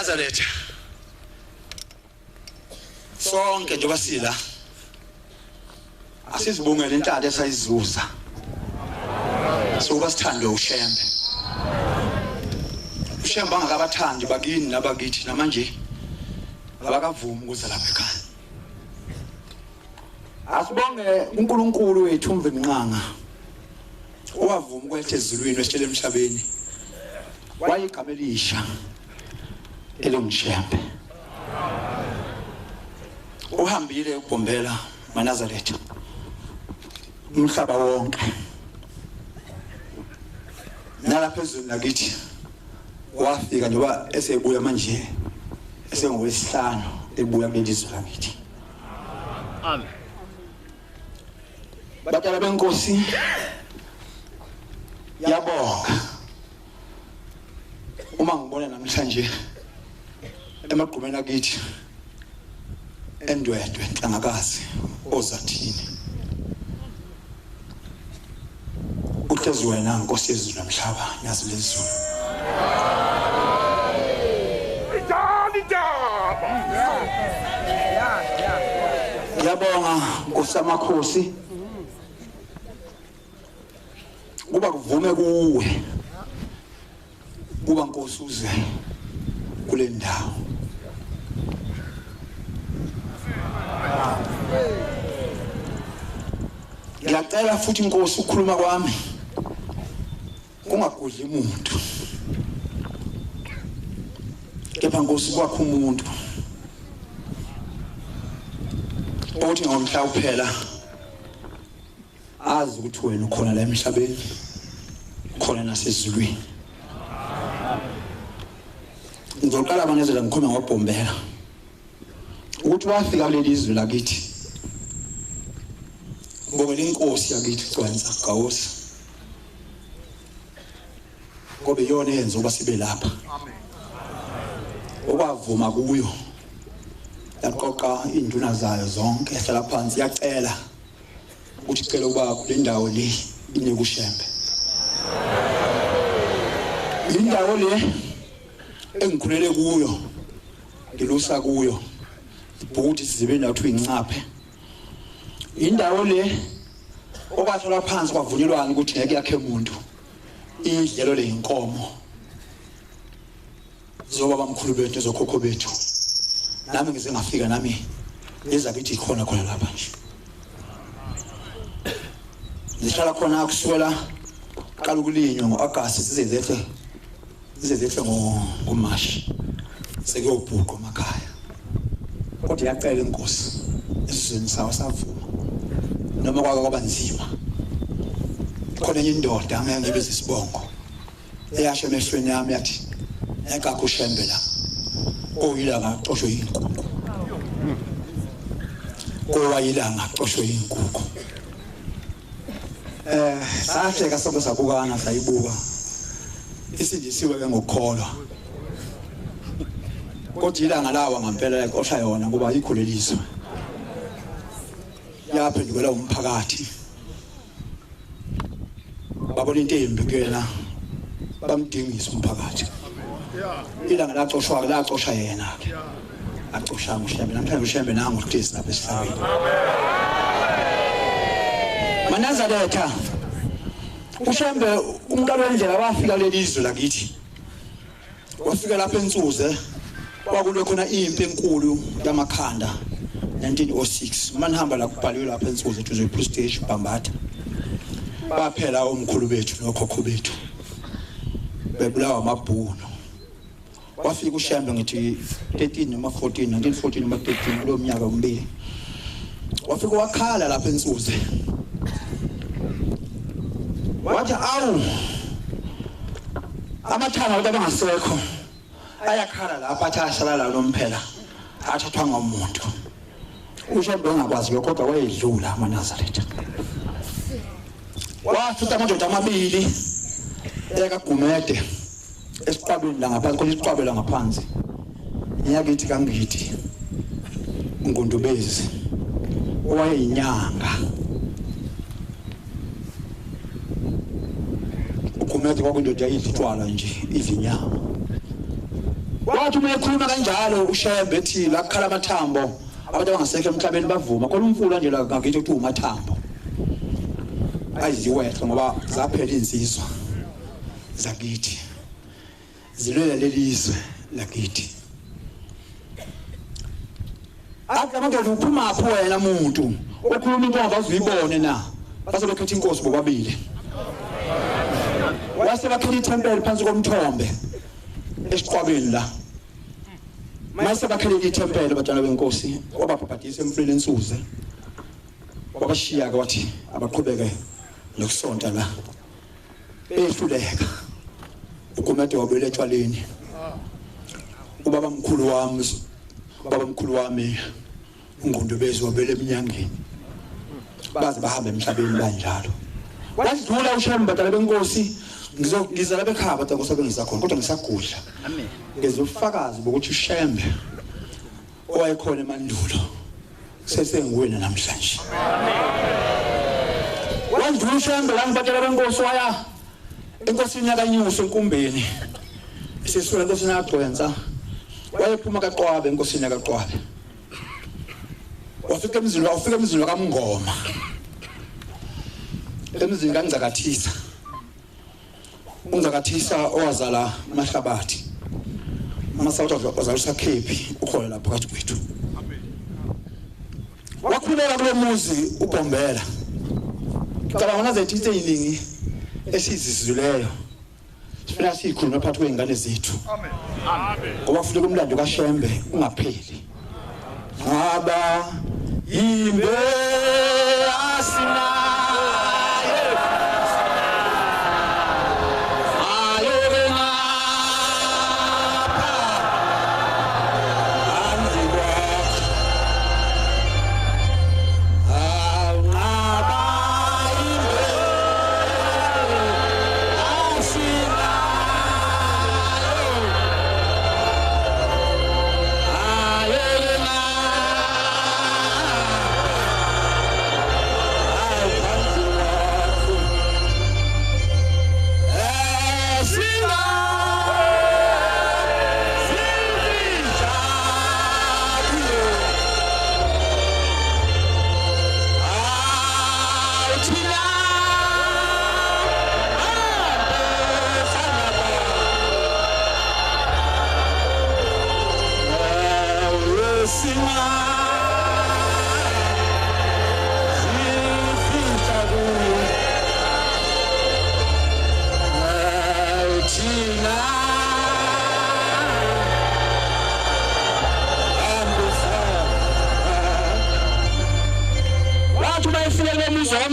Nazareth sonke njengoba sila asizibongele intando esayizuza sokuba sithande uShembe. uShembe angakabathandi bakini nabakithi namanje abakavumi ukuza lapha ekhaya. Asibonge uNkulunkulu wethu umvinqanga owavuma ukwetha ezulwini wesitshela emhlabeni wayigama elisha elomShembe. Uhambile ukubhombela maNazaretha umhlaba wonke nalapha ezweni lakithi wafika njengoba esebuya manje esengowesihlanu ebuya kulelizwe lakithi. Amen. Batala benkosi yabonga uma ngibona namhlanje emagqumeni akithi endwedwe enhlangakazi ozathini uhlezi wena Nkosi yezulu nomhlaba nyazi lezulu. Ngiyabonga Nkosi amakhosi kuba kuvume kuwe kuba Nkosi uze kule ndawo. Ngiyacela futhi Nkosi ukukhuluma kwami kungagudli umuntu, kepha Nkosi kwakho umuntu othi ngomhla uphela azi ukuthi wena ukhona la emhlabeni ukhona nasezulwini. Ngizoqala banezela ngikhuluma ngobhombela ukuthi wafika kuleli izwe lakithi ngobela inkosi yakithi Gcwensa Gawusi ngoba yona yenza uba sibe lapha. Okwavuma kuyo yaqoqa induna zayo zonke ehlala phansi yacela ukuthi cela ukuba kule ndawo le ineke uShembe. Indawo le engikhulele kuyo ngilusa kuyo ukuthi sizibe nathi incaphe. Indawo le okwathola phansi kwavunyelwana ukuthi ngeke yakhe umuntu idlelo le inkomo zoba bamkhulu bethu ezokhokho bethu. Nami ngize ngafika nami ezakithi ikhona khona lapha nje. Ngihlala khona kusukela qala ukulinywa ngoAugust sizezehle ngoMashi sekuyobhuqa emakhaya. Kodwa yacela inkosi esizweni sawo savuma noma kwaba nzima. Khona enye indoda ngeke ngibize isibongo eyasho emehlweni yami yathi ekakho uShembe la oyilanga axoshwe inkukhu. Oyilanga axoshwe inkukhu. Sahleka sonke sabukana sayibuka isindisiwe ke ngokukholwa. Kodwa ilanga lawa ngempela yaxoshwa yona ngoba ayikholelizwe. Yaphendukela umphakathi babona into embi kuyena bamdingisa umphakathi. Ilanga laxoshwa yena ke axosha uShembe. Namhlanje uShembe nangu uhlezi lapha esihlabeni. maNazaretha uShembe umntwana wendlela wafika lelizwe lakithi wafika lapha eNtsuze kwakulwe khona impi enkulu yamakhanda 1906 manihamba la kubhaliwe lapha eNtsuze duze police station Bhambatha. Baphela omkhulu bethu nokhokho bethu bebulawa amabhunu. Wafika uShembe ngithi 13 noma 14 1914 noma 13 kulo mnyaka ombili wafika wakhala lapha eNtsuze wathi awu amathanga ukuthi abangasekho ayakhala lapha athi ahlala la nomphela athathwa ngomuntu. uShembe engakwazi kodwa wayedlula amaNazaretha. Wafika amadoda amabili ekaGumede esiqabeni la ngaphansi khona isiqabela ngaphansi nyakithi kaNgithi uNgondubezi owayeyinyanga. uGumede kwakundoda idlitshwala nje izinyama. wathi uma ekhuluma kanjalo uShembe ethi la kukhala amathambo abantu abangasekho emhlabeni bavuma khona umfula nje la ngakithi ukuthi umathambo ayiziwehla ngoba zaphela insizwa zakithi zilwela lelizwe lakithi akamaga uphuma apho wena umuntu okhuluma into angazuyibone na base bekhetha inkosi bokwabili wase bakhetha ithempeli phansi komthombe esiqwabeni la mase bakhetha ithempeli abatshana benkosi wababhabhadisa emfuleni ensuze wabashiya ke wathi abaqhubeke nokusonta la ehluleka ukumade wabele etshwaleni ubaba mkhulu wami ungqondo bezwe wabele eminyangeni baze bahamba emhlabeni kanjalo wasidlula uShembe batala benkosi ngizala bekhaya batala nkosi bengisakhona kodwa ngisagudla amen ngezofakazi bokuthi uShembe owayekhona emandulo sesenguwena namhlanje wandlula uShembe la batala benkosi waya enkosini yakanyuso enkumbeni sisula enkosini yakagcwensa wayephuma kaQwabe enkosini yakaqwabe wafika emzini kaMngoma emzini kaNgcakathisa uNgcakathisa owazala Mahlabathi amasawuthi wazala uSakhephi ukhona lapha phakathi kwethu wakhuleka kule muzi uBhombela cabanga nazethi iningi esizizwileyo sifuna sikhuluma phakathi kwezingane zethu amen amen ngoba futhi kumlando kaShembe ungapheli ngaba yimbe asinaye ayona anziwa ngaba yimbe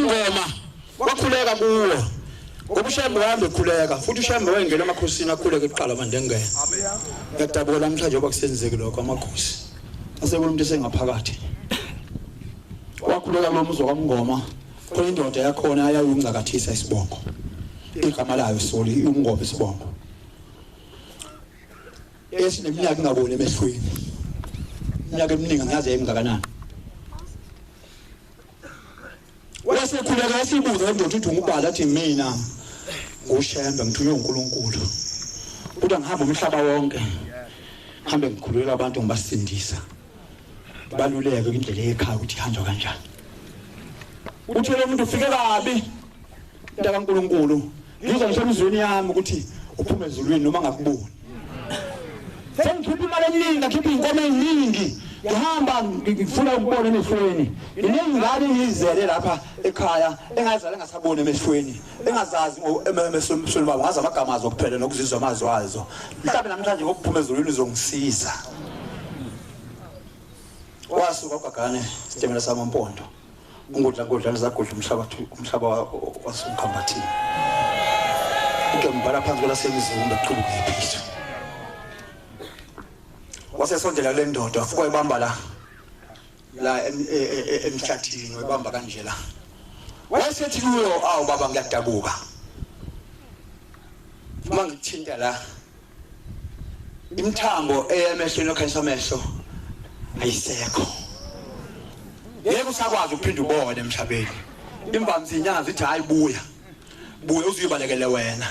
Ngoma wakhuleka kuwo ngoba uShembe wahamba ekhuleka futhi uShembe wayengena emakhosini akhuleka eqala manje engene amen ngiyadabuka namhlanje ngoba kusenzeke lokho amakhosi asekule umuntu esengaphakathi wakhuleka lo muzwa kaMngoma khona indoda yakhona ayayungcakathisa isibongo igama layo soli umngobe isibongo esineminyaka ingaboni emehlweni iminyaka eminingi ngaze engakanani wasekhuleka yasibuza indoda uthi ungubhala athi mina nguShembe ngithunywe uNkulunkulu uthi ngihamba umhlaba wonke ngihambe ngikhulula abantu ngibasindisa baluleke indlela ekhaya ukuthi ihanjwa kanjani uthi lo muntu ufike kabi intaka kaNkulunkulu ngiza ngisho emizweni yami ukuthi uphume ezulwini noma ngakuboni sengikhipha imali eningi ngakhipha inkomo eziningi ngihamba ngifuna ukubona emehlweni inengane ngizele lapha ekhaya engazala engasaboni emehlweni engazazi emesweni baba ngaza amagama azo kuphela nokuzizwa amazwi azo mhlawumbe namhlanje ngokuphuma ezulwini uzongisiza wasuka uGagane sitemela samampondo ungudla zagudla umhlaba wasumkhambathini ngembala phansi kwelasemizumba eqhubuka iphitha wasesondela le ndoda wafika ibamba la emhlathini webamba kanje la wayesethi kuyo awu baba ngiyadabuka uma ngithinta la imthambo eyemehlweni okhanyisa amehlo ayisekho yeke usakwazi ukuphinda ubone emhlabeni imvamsi inyanga zithi hayi buya buye uzibalekele wena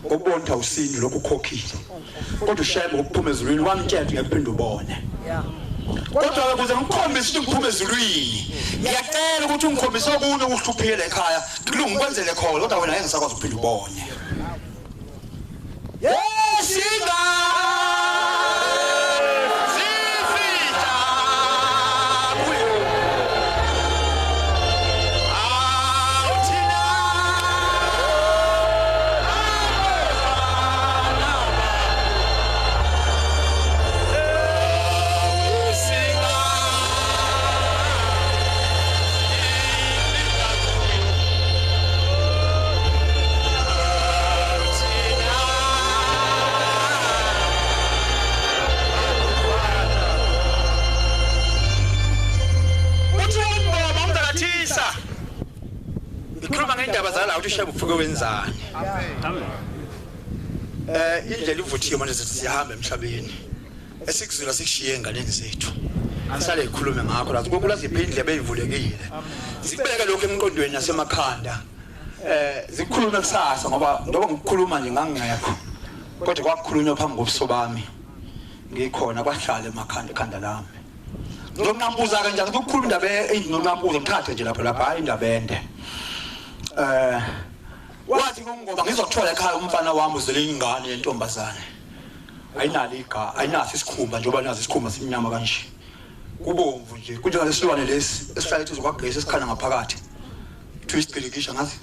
ngokubona ukuthi awusindi lokhu ukhokhile kodwa ushebe ukuphuma ezulwini wamtshela ngiyaphinda ubone kodwa ukuze ngikhombise ukuthi ngiphume ezulwini ngiyacela ukuthi ungikhombise okunye ukuhluphekela ekhaya kulungu kwenzele khona kodwa wena engisakwazi ukuphinda ubone yesinga ushaya ufike wenzani indlela ivuthiwe manje sithi sihamba emhlabeni esikuzula sikushiye enganeni zethu asale ikhulume ngakho la ukula siphe indlebe ezivulekile sibeke lokho emqondweni nasemakhanda zikhulume kusasa ngoba ngikhuluma nje ngangingekho kodwa kwakukhulunywa phambi kobuso bami ngikhona kwahlala emakhanda ekhanda lami ngizomnambuza kanjani ukukhuluma indaba engizomnambuza ngithathe nje lapha hayi indaba ende wathi ngoba ngizokuthola ekhaya umfana wami uzele ingane yentombazane ayinaso isikhumba njengoba nazo isikhumba simnyama kanje kubomvu nje kunjengalesiwane lesi esihlalethe zokwagesi esikhana ngaphakathi twistlikisha ngazi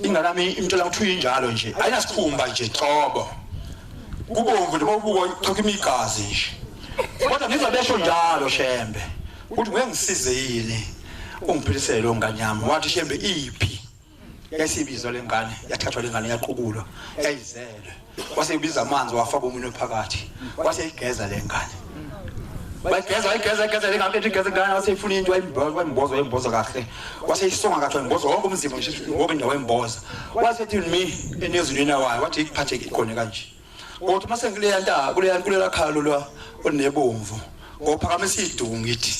ingane yami imtshela ukuthi uyinjalo nje ayinasikhumba nje thobo kubomvu nje babuka ichokha imigazi nje kodwa ngizobesho njalo shembe ukuthi ngeke ngisize yini ungiphilisele lo nganyama wathi shembe iphi yasibizo lengane yathathwa lengane yaqhubulwa yayizelwe waseyibiza amanzi wafaka umunwe phakathi waseyigeza lengane bayigeza lengane igeza ngane waseyifuna into wayimboza kahle waseyisonga kahle imboza wonke umzimba ngisho ngoba indawo emboza wasethi mi enezulwini wayo wathi ikuphatheke ikhona kanje kodwa mase ngileya nta kulela khalo lo onebomvu ngophakamisa idungu ngithi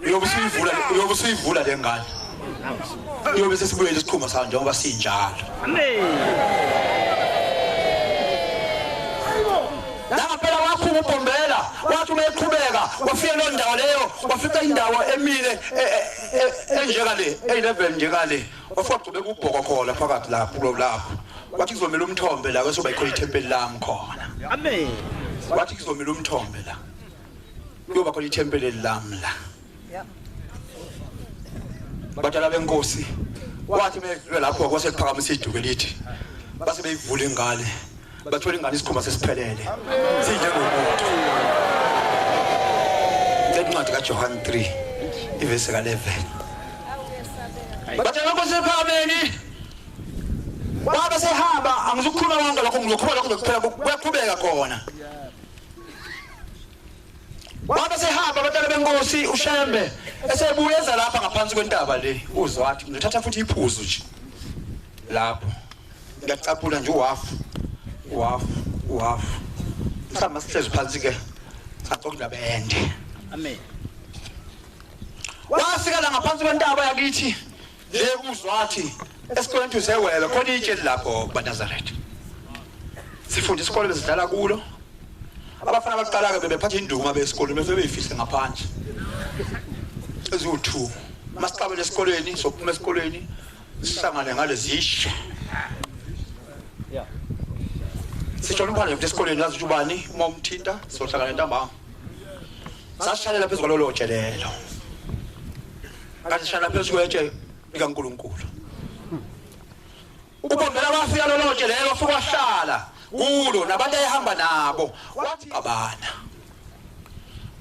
uyobe usuyivula lengane uyobe sesibuyele isikhumba sayo njengoba sinjalo amen la phela wakhulu ubhombela wathi umeqhubeka wafika lo ndawo leyo wafika indawo emile enjekale e11 njekale wafika ugcubeka ubhoko khona phakathi lapho wathi kuzomela umthombe la kwesoba ikhona ithempeli lami khona amen wathi kuzomela umthombe la kuyoba khona ithempeli lami la badala benkosi wathi mekwe lapho kwasekuphakamisa iduke lithi base beyivula ingane bathola ingane isikhumba sesiphelele sinjengomuntu lencwadi kaJohn 3 ivesi ka11 badala benkosi ephakameni waba sehamba angizukhuluma konke lokho ngizokhuluma lokho kuphela kuyaqhubeka khona waba sehamba badala benkosi ushembe esebuyeza lapha ngaphansi kwentaba le uzwathi ngithatha futhi iphuzu nje lapho ngiyacapula nje uwafu mhlamba sihlezi phansi ke sacokudaba ende amen wafika la ngaphansi kwentaba yakithi le uzwathi esikoleni sewela khona itsheli lapho baNazaretha sifunda isikole besidlala kulo abafana baqala ke bephatha induma besikole bese beyifihle ngaphandle eziwu2 masiqabele esikoleni sophuma esikoleni sihlangane ngalezi ishe sithola umphana esikoleni lazi ukuthi ubani uma umthinta sohlangana entambama sashalela phezulu kwalolo jelelo kasishana phezulu kwetshe likaNkulunkulu ubondela bafika lolo jelelo wafika wahlala kulo nabantu ayehamba nabo wathi abana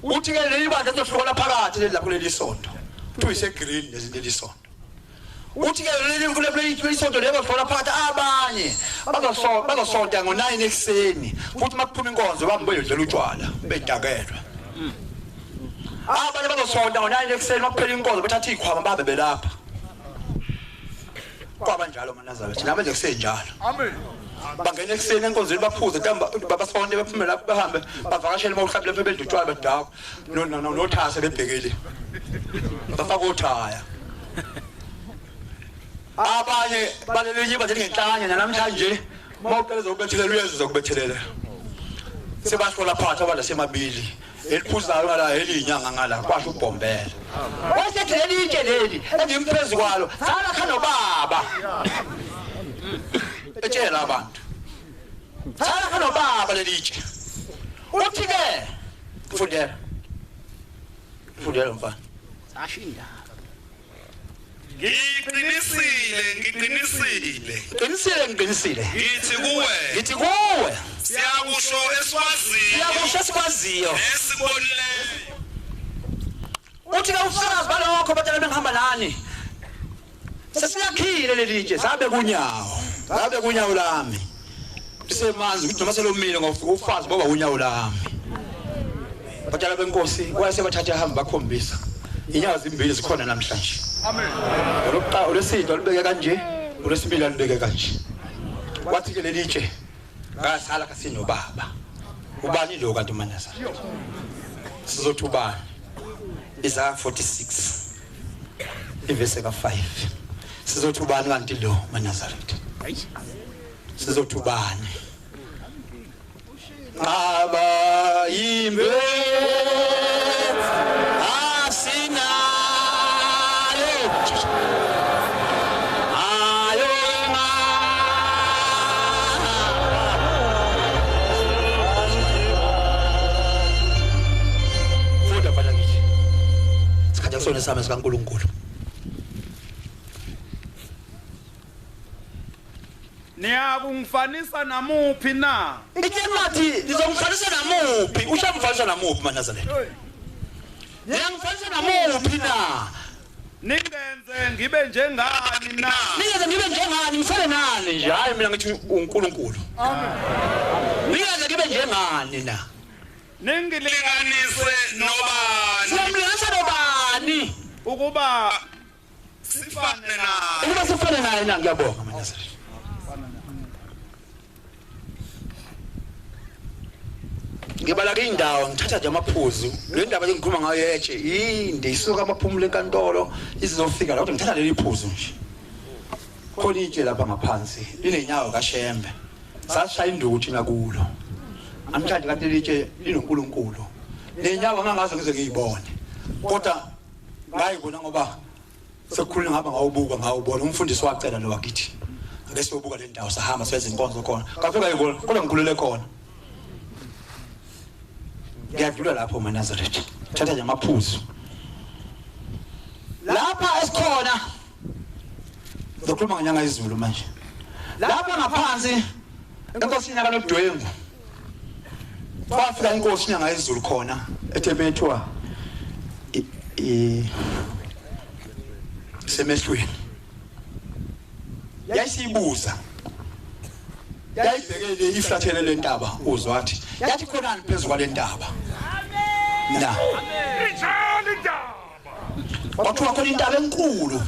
uthi ke leli bandla lizofika phakathi lapho leli sonto kuthiwa green lezinto lelisonto uthi ke leli sonto lelo fona phakathi abanye bazosonta ngo9 ekseni futhi makuphuma inkonzo bambe dlela utshwala bedakelwe abanye bazosonta ngo9 ekseni makuphela inkonzo bethatha ikhwama babe belapha kwaba njalo maNazaretha nami nje kusenjalo amen bangena ekseni enkonzweni baphuze ntamba babasonde bephume lapho behambe bavakashele mawuhlabe lapho bedutshwala bedako nothase bebhekele bafaka uthaya abanye balelinye bathi ngenhlanya namhlanje mawuqala zokubethelela uyezwe zokubethelela sebahlola phansi abala semabili eliphuzayo ngala elinyanga ngala kwasho ubhombela wasethi lelitshe leli engimphezulu kwalo sala khano baba etshela abantu sala khano baba lelitshe uthi ke fundela mfana ashinda ngiqinisile ngithi kuwe siyakusho esikwaziyo esibonileyo uthi ke ufakazi balokho batala bengihamba nani sesiyakhile lelitshe sabe kunyawo lami lisemanzi ukuthi noma selomile ngofika ufazi boba unyawo lami batala benkosi kwase bathatha hamba bakhombisa inyawo zimbili zikhona namhlanje amen olesitho libeke kanje olesibili libeke kanje wathi ke lelitshe ngasala kasinyo baba ubani lo kanti umanazala sizothi ubani Isaiah 46 ivese ka5 sizothi ubani kanti lo maNazaretha sizothi ubani aba yimbe asina sona sami sikaNkulunkulu niyakungifanisa namuphi na ithi ngizongifanisa namuphi ushamfanisa namuphi maNazaretha niyangifanisa namuphi na ningenze ngibe njengani na ngifane nani nje hayi mina ngithi uNkulunkulu amen ningenze ngibe njengani na ningilinganise nobani simlinganisa nobani ukuba sifane naye na ngiyabonga maNazaretha ngibala ke indawo ngithatha nje amaphuzu le ndaba engikhuluma ngayo yeche yinde isuka amaphumulo enkantolo izizofika lapho ngithatha leli phuzu nje khona itshe lapha ngaphansi linenyawo kaShembe sashaya induku thina kulo amhlanje kanti litshe linoNkulunkulu nenyawo ngangaze ngize ngiyibone kodwa ngayibona ngoba sekukhuluma ngaba ngawubona umfundisi wacela lo wakithi ake siyobuka le ndawo sahamba siyenza inkonzo khona kafika yibona kodwa ngikhulule khona ngiyadlula lapho maNazaretha thatha nje amaphuzu lapha esikhona zokhuluma nganyanga izulu manje lapha ngaphansi enkosini yakalodwengu kwafika inkosi nyanga izulu khona eThembethwa semehlweni yayisibuza yayibhekele iflathele lentaba uzwathi yathi khonani phezulu kwalentaba na ijali ndaba kwathiwa khona intaba enkulu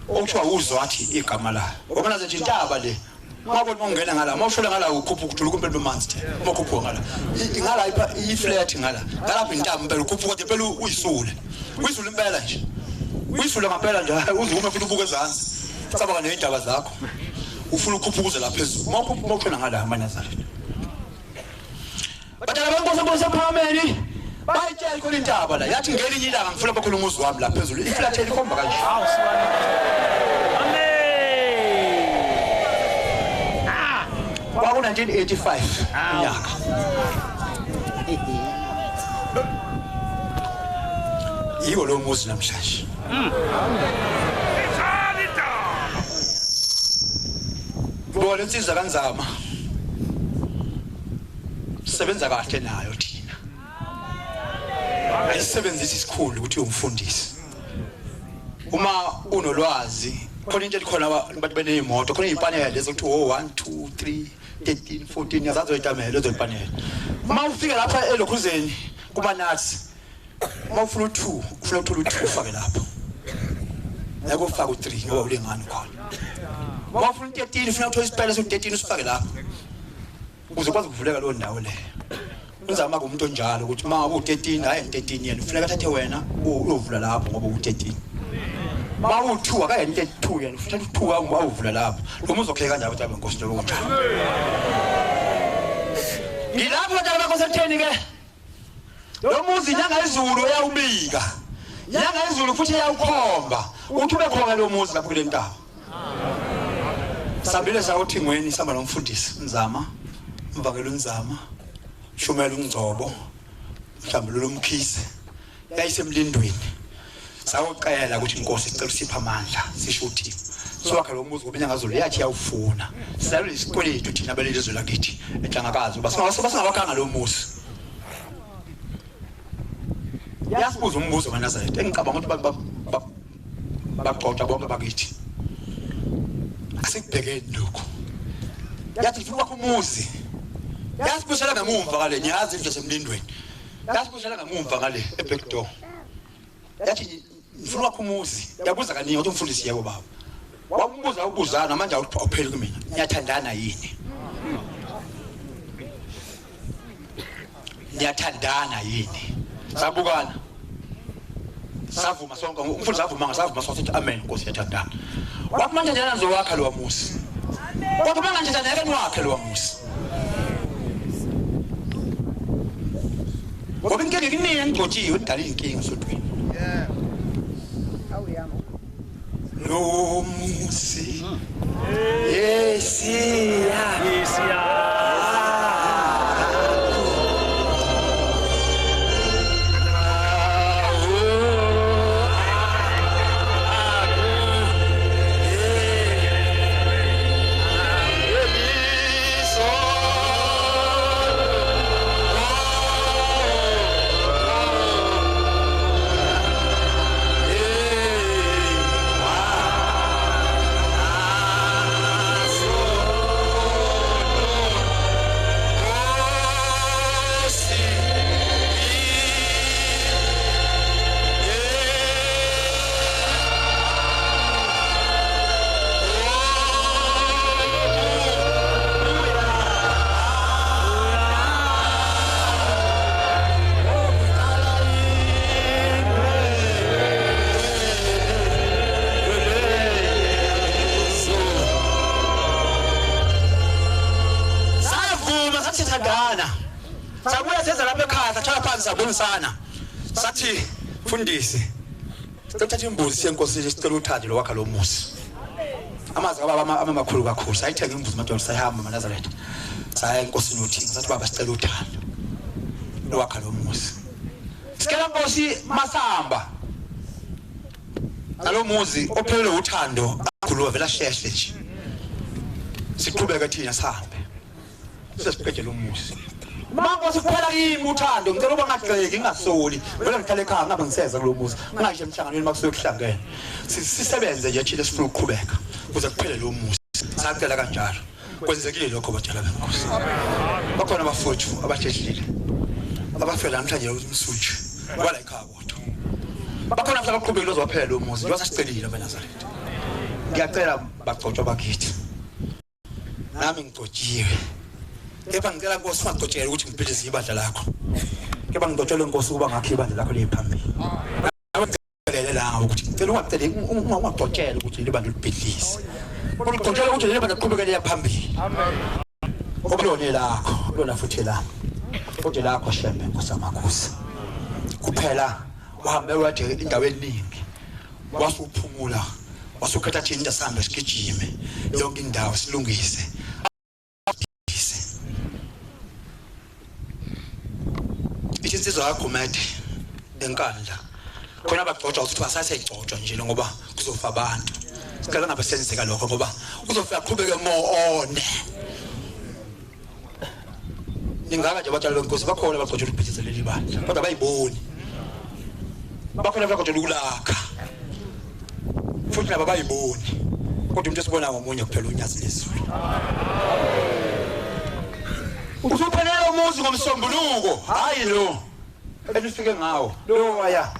okuthiwa uzwathi igama layo ngoba nje intaba le mawubona ungena ngala mawushela ngala ukhuphuka uthula kumpela bemanzi makhuphuka ngala ingala iflat ngala lapha intaba impela ukhuphuka nje phela uyisule impela nje uyisule ngempela nje uzume futhi ubuke ezansi cabanga neindaba zakho ufuna ukukhuphuka la phezulu mawushela ngala maNazaretha badala benkosi sephameni bayitshela khona intaba la yathi ngelinye ilanga ngifuna bakhuluma uzwi wami la phezulu iflat elikhomba kanje kwaku 1985 unyaka yiwo lo muzi namhlanje bona insizwa kanzama sisebenza kahle nayo thina ayisebenzisa isikhulu ukuthi umfundisi uma unolwazi khona into elikhona abantu benezimoto khona izipanela lezo ukuthi 1 2 3 13 14 yazazoyitamela lezo ipanela uma ufika lapha elokhuzeni kuba nathi uma ufuna u2 ufuna uthola u2 ufake lapho yako ufaka u3 ngoba ulengani khona uma ufuna u13 ufuna uthola isipele so13 usifake lapho uzokwazi ukuvuleka lo ndawo le uzama kumuntu onjalo ukuthi uma u13 hayi 13 yena ufuneka athathe wena uyovula lapho ngoba u13 Mawuthuka kayini ke thu yena futhi uthuka ungawuvula lapho. Lo muzi okheka kanjani abantu benkosi njengoba kunjalo. Ngilapho abantu bakosetheni ke. Lo muzi inyanga izulu uyawubika. Inyanga izulu futhi iyawukhomba. Uthi bekhona lo muzi lapho kule ntaba. Sabile sawuthi ngweni sihamba nomfundisi Nzama. Mvakela uNzama. Shumela uNgcobo. Mhlawumbe lo mkhisi. Yayisemlindweni. Sawuqela ukuthi inkosi icela usipha amandla sisho uthi sokwakha lo muzi ngoba inyanga izulu yathi yawufuna. Sisalo lesikweletu thina belelizwe lakithi eNhlangakazi uba singabakanga lo muzi. Yasibuza umbuzo kaNazaretha engicabanga ukuthi baxoxa bonke bakithi. Asikubhekeni lokho. Yathi ufuna ukwakha umuzi. Yasibusela ngemumva ngale nyazi indlu semlindweni. Yasibusela ngemumva ngale eback door. Yathi ngifuna ukwakha umuzi. Yabuza kaningi ukuthi umfundisi yebo baba. Wabubuza ubuzana manje awupheli kumina. Niyathandana yini? Niyathandana yini? Sabukana. Savuma sonke umfundisi avuma ngasavuma sonke amen Nkosi yathandana. Wathi manje njana ngizowakha lo muzi. Kodwa manje njana ngeke niwakhe lo muzi. Ngoba inkinga iningi engigcotshiwe idala inkinga sodweni. Yeah. Awu yamo. Lo muzi. Yesiya. Sabonisana sathi mfundisi sicela imbuzi senkosi sicela uthande lo wakha lo muzi amazi ababa amakhulu kakhulu sayithenga imbuzi madoda sayihamba eNazaretha saya enkosini uThixo sathi baba sicela uthando lo wakha lo muzi sicela Nkosi Masamba alo muzi ophelele uthando akhulu vela sheshe nje siqhubeka thina sihambe sesiqede lo muzi Mama siphela kimi uthando ngicela uba ngagxeki ngingasoli vele ngihlale ekhaya ngabe ngiseza kulo muzi ngisho emhlanganweni makusuke kuhlangene sisebenze nje thina sifuna ukuqhubeka kuze kuphele lo muzi sacela kanjalo kwenzekile lokho badala benkosi bakhona abafowethu abahlelile abafela namhlanje umsuji wala ekhaya kodwa bakhona abaqhubeki lozophela lo muzi losasicelile eNazaretha ngiyacela bagcotshwa bakithi nami ngigcotshiwe kepha ngicela Nkosi ungagcotshela ukuthi ngiphilise ibandla lakho kepha ngidotshele Nkosi ukuba ngakhe ibandla lakho liphambili ngicela la ukuthi ngicela ungagcotshela ukuthi libandla liphilise ungagcotshela ukuthi libandla liqhubekele yaphambili amen okulone lakho lona futhi la futhi lakho shembe Nkosi amakhosi kuphela uhambe wathi indawo eningi wasuphumula wasukhetha thina indasambe sigijime yonke indawo silungise insizwa yakho made enkandla khona abagcotshwa ukuthi basasegcotshwa nje ngoba kuzofa abantu sicela ngabe senzeka lokho ngoba uzofika aqhubeke more ningaka nje abatshali benkosi bakhona abagcotshwa ukubhidisa leli bandla kodwa bayiboni bakhona abagcotshwa ukulakha futhi laba bayiboni kodwa umuntu esibona ngomunye kuphela unyazi lezulu usuphelele umuzi ngomsombuluko hayi lo ebifike ngawo lo waya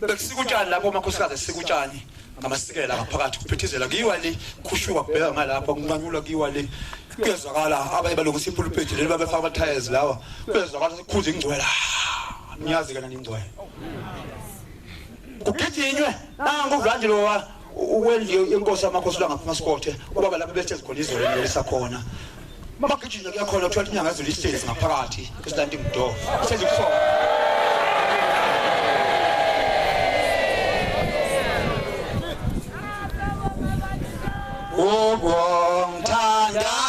besikutshani lapho amakhosikazi esikutshani ngamasikela ngaphakathi kuphithizela kiwa le khushuka kubheka ngalapha kunqanyula kiwa le kuyezwakala abayibalungu sipulpit leli babefaka amathayezi lawa kuyezwakala sikhuza ingcwela niyazi kana ningcwela kugijinywe nangu uVangelo uwendle inkosi yamakhosi la ngaphasikothe ubaba lapha bethe khona izolo ngelisakhona mabagijinywe kuyakhona uthola inyanga ezolistezi ngaphakathi standing door sezikusoka Thanda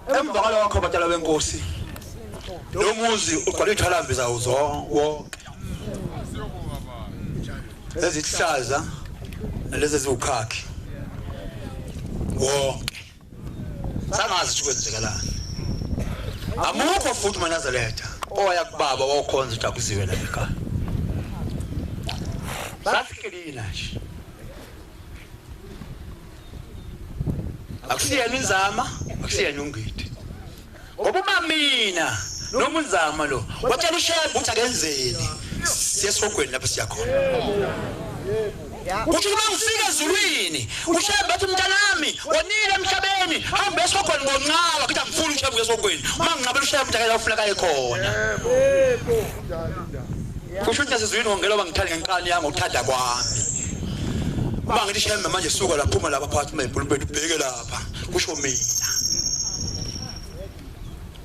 Emva lokho batala benkosi lo muzi ugcwele ithalambe zawo wonke ezihlaza nalezi eziwukhakhi wonke sangazi ukuthi kwenzekalani amukho futhi uManazaretha oya kubaba wakhonza ukuthi akuziwe la ekhaya safikelina nje akusiyena inzama akusiyena ungidi ngoba mina noma unzama lo watshela ushembe ukuthi akenzeni siyesogweni lapho siyakhona uthi uma ngifika ezulwini ushembe athi mntanami wonile emhlabeni hambe esogweni ngonqaba ukuthi angifuni ushembe esogweni uma nginqabela ushembe ukuthi akela ufuna kaye khona kusho ukuthi ezulwini ngongela bangithanda ngenkani yami ngokuthanda kwami uma ngithi shembe manje suka lapha phuma lapha phakathi mayipulpeti ubheke lapha kusho mina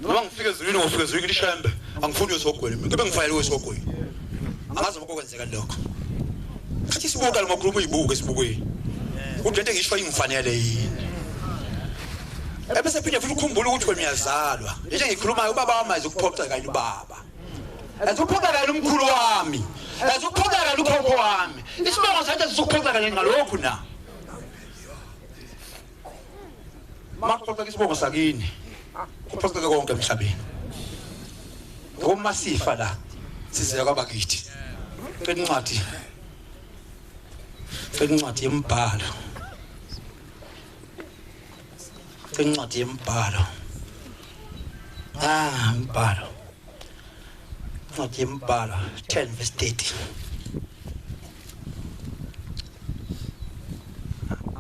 noma ngifike ezulwini ngofika ezulwini shembe angifuni esogweni ngibe ngifayele esogweni angazi ukukwenzeka lokho kathi sibuka ngokhuluma izibuko esibukweni uthi into engisho ingifanele yini ebese phinde futhi ukukhumbula ukuthi wena uyazalwa nje ngikhuluma ubaba wami ayizokuphoxa kanye ubaba azokuphoxa kanye umkhulu wami azokuphoxa kanye ukhokho wami isibongo sathi sizokuphoxa kanye ngalokho na makuphoxa isibongo sakini kuphoxa konke emhlabeni ngoma sifa la sizela kwabakithi encwadi yembhalo encwadi yembhalo mbhalo encwadi yembhalo 10 verse 30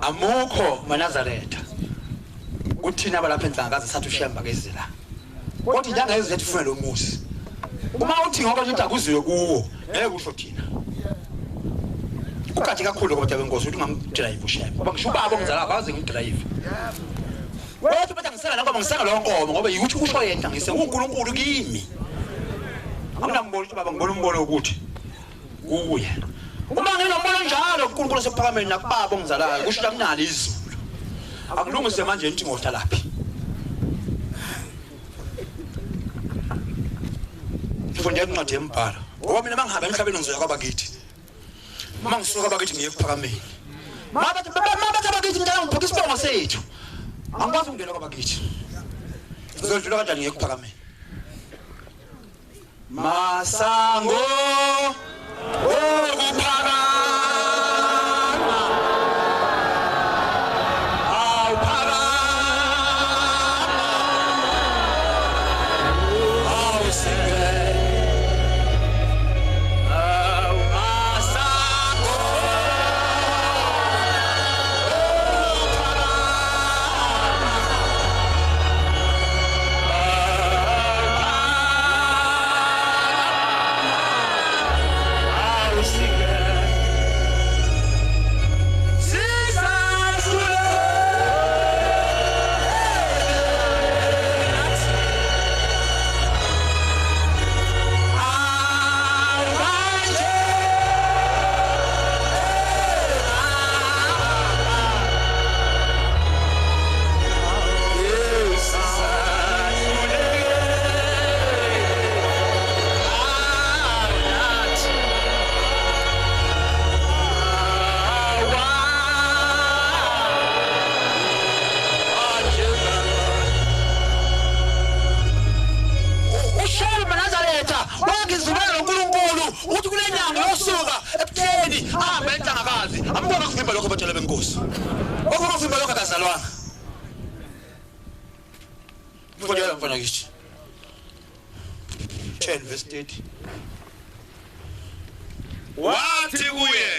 amukho Manazaretha uthina balapha enhlangakazi sathi ushemba kezela kodwa inyanga ezithi ufuna lo musi uma uthi ngoba nje akuziwe kuwo ngeke usho thina Kukathi kakhulu ngoba benkosi ukuthi ungamdrive ushaya. Ngoba ngisho ubaba ongizala akaze ngidrive. Wethu bethu ngisela ngoba ngiseka lo nkomo ngoba yikuthi kusho yena ngise uNkulunkulu kimi. Anginambona ukuthi baba ngibona umbono ukuthi kuye. Uma nginombono njalo uNkulunkulu sephakameni nakubaba ongizalayo kusho ukuthi akunalo izulu. Akulungise manje into ngotha laphi. Ngifunda incwadi yembhalo. Ngoba mina mangihamba emhlabeni ngizoya kwabakithi. Uma ngisuka kwabakithi ngiye kuphakameni. Mabathi abakithi ngicela ngibhukise isibongo sethu. Angikwazi ukungena kwabakithi. Ngizodlula kanjani ngiye kuphakameni. Masango okuphakama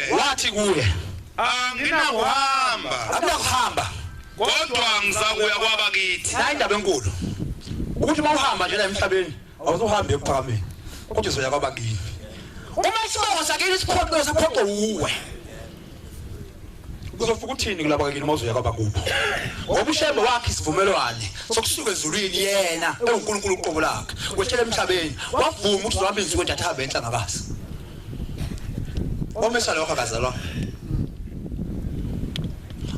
wathi kuye anginakuhamba kodwa ngizakuya kwabakithi. Hayi indaba enkulu ukuthi mawuhamba nje la emhlabeni awuzohambe ephakameni ukuthi uzoya kwabakithi. Uma isibongo sakhe isiphoqo saphoqo uwe kuzofuka uthini kulaba bakini mawuzoya kwabakubo. Ngoba ushembe wakhe isivumelwane sokusuka ezulwini yena eNkulunkulu uqobo lakhe wetshela emhlabeni wavuma ukuthi uzohamba insuku entathabe enhlangakazi. Omisa lokho akazalwa.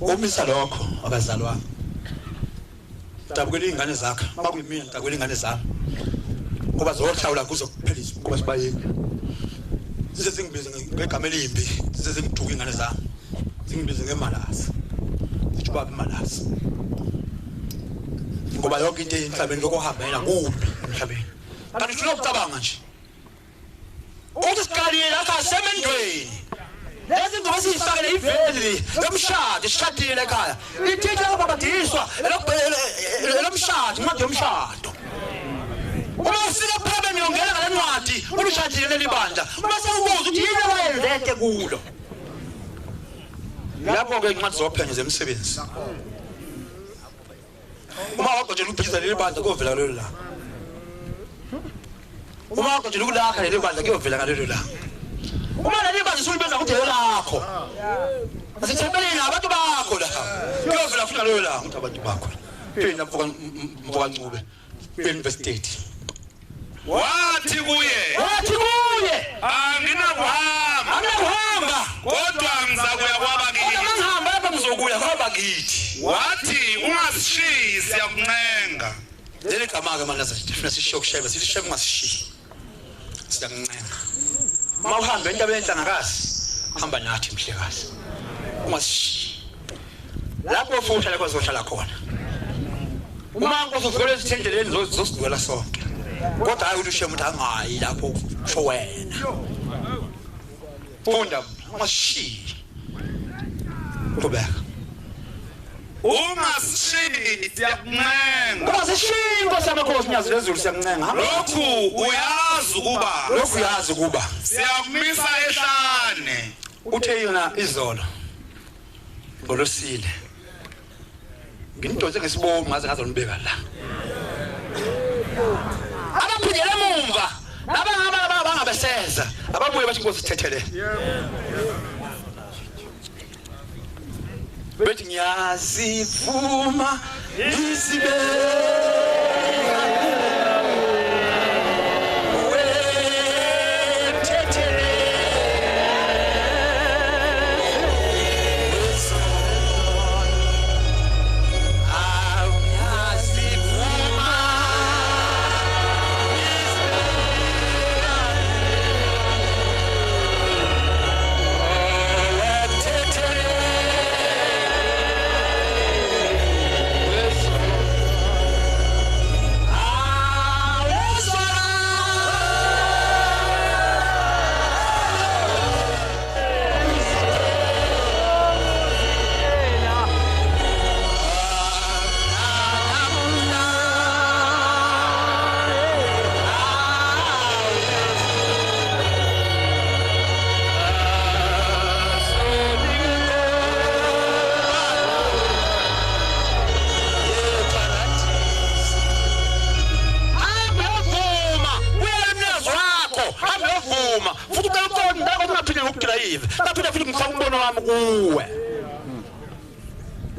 Omisa lokho akazalwa. Tabukela izingane zakhe, bakuyimina tabukela izingane zami. Ngoba zohlawula kuzokuphelisa ngoba sibayeni. Size singibize ngegama elimbi, size singiduka izingane zami. Singibize ngemalasi. Sithi baba imalasi. Ngoba yonke into emhlabeni lokuhambela kuphi emhlabeni. Kanti ufuna ukucabanga nje. Uthi siqalile lapha semendweni. Lezi ngoba sifakele iveli lomshado sishadile ekhaya. Ithitha babadiswa elomshado, incwadi yomshado. Uma ufika phakathi ngiyongena ngale ncwadi, ulushadile leli bandla. Mase ubuza ukuthi yini abayenzeke kulo. Lapho ke incwadi zophenya zemsebenzi. Uma waqothela ubhiza leli bandla kovela lelo la. Uma waqothela ukulakha leli bandla kuyovela ngalelo la. Uma leli bandla usulibenza ukuthi lakho. Asithembeleni abantu bakho la. Kuyovela futhi ngalelo la ukuthi abantu bakho. Phela mvuka ncube. University. Wathi kuye anginakuhamba kodwa ngizakuya kwabakithi. Ngihamba lapha ngizokuya kwabakithi. Wathi ungasishiyi siyakuncenga. Leli gama ke manje sifuna sishiye kusheba sithi sheba ungasishiyi. Siyakuncenga. Mawuhamba entabeni enhlangakazi hamba nathi mhlekazi. Ungasishiyi. Lapho futhi lapho uzohlala khona. Uma ngizofika esithendeleni zosidwela sonke. Kodwa hayi ukuthi ushema uthi angayi lapho kusho wena. Funda ungashiyi. Qhubeka. Ungasishiyi siyakuncenga. Ungasishiyi Nkosi yamakhosi nyazi lezulu siyakuncenga. Lokhu uyazi ukuba siyakumisa ehlane. Uthe yona izolo. Ngolosile. Ngintothe ngesibomu ngaze ngazonibeka la. Abaphindela emumva abangabeseza ababuye bathi Nkosi sithethele. bethi ngiyazivuma izibe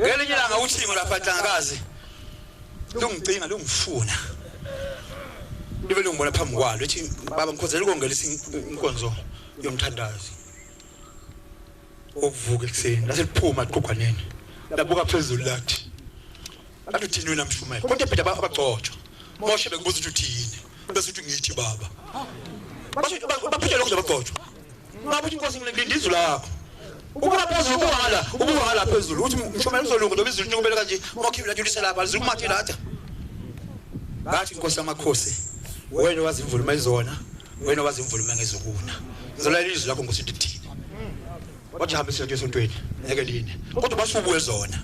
ngelinye ilanga uthingo lapha nhlangakazi lungigcina lungifuna libe lungibona phambi kwalo ethi baba ngikhozela ukongelisa inkonzo yomthandazi okuvuka ekseni laseliphuma iqhugwaneni labuka phezulu lathi thini wena mshumela konke phela abagcotshwa moshe bekubuza ukuthi uthini bese uthi ngithi baba baphela lokho abagcotshwa ngabe uthi inkosi ngilinde izulu lakho ubuka phezulu ubuhala phezulu uthi mshumela uzolunga ngoba izulu nyokubela kanje mokhiphi lathulisa lapha lizukumathi latha ngathi inkosi yamakhosi wena wazi imvuluma izona wena wazi imvuluma ngezokuna ngizolela izwi lakho ngosithi thini wathi hambe siya esontweni ngeke line kodwa basubuye zona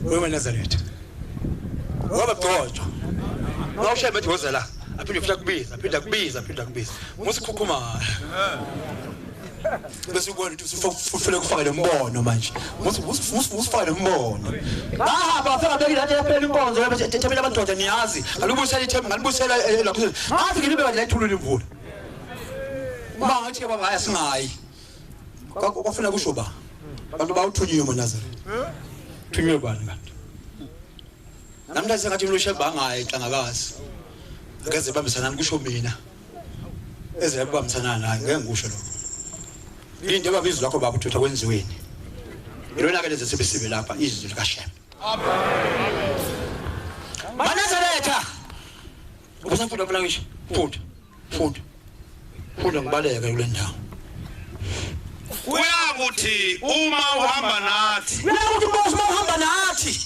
wewe Nazareth waba gcotshwa ngawushaye bethoza la aphinde futhi aphinda kubiza musikhukhuma bese ubona ukuthi ufuna ukufaka lembono manje usifaka lembono bafika beki lathi yaphela inkonzo thebela abandoda niyazi ngalubusela ithemba ngalubusela lapho ngathi ngilibe kanje layithulula imvula uma ngathi baba haya singayi kwafuna kusho ba abantu bawuthunyiwe eNazareth thunywe bani kanti namhlanje sengathi umloshe bangayi eNhlangakazi akaze bambisana kusho mina eze bambisana naye ngeke ngisho lokho into ababizwa lakho baba uthutha kwenziweni ilona ke lezi sebesibe lapha izwi likaShem amen Nazaretha ubusafunda phela ngisho funda ngibaleka kule ndawo uyakuthi uma uhamba nathi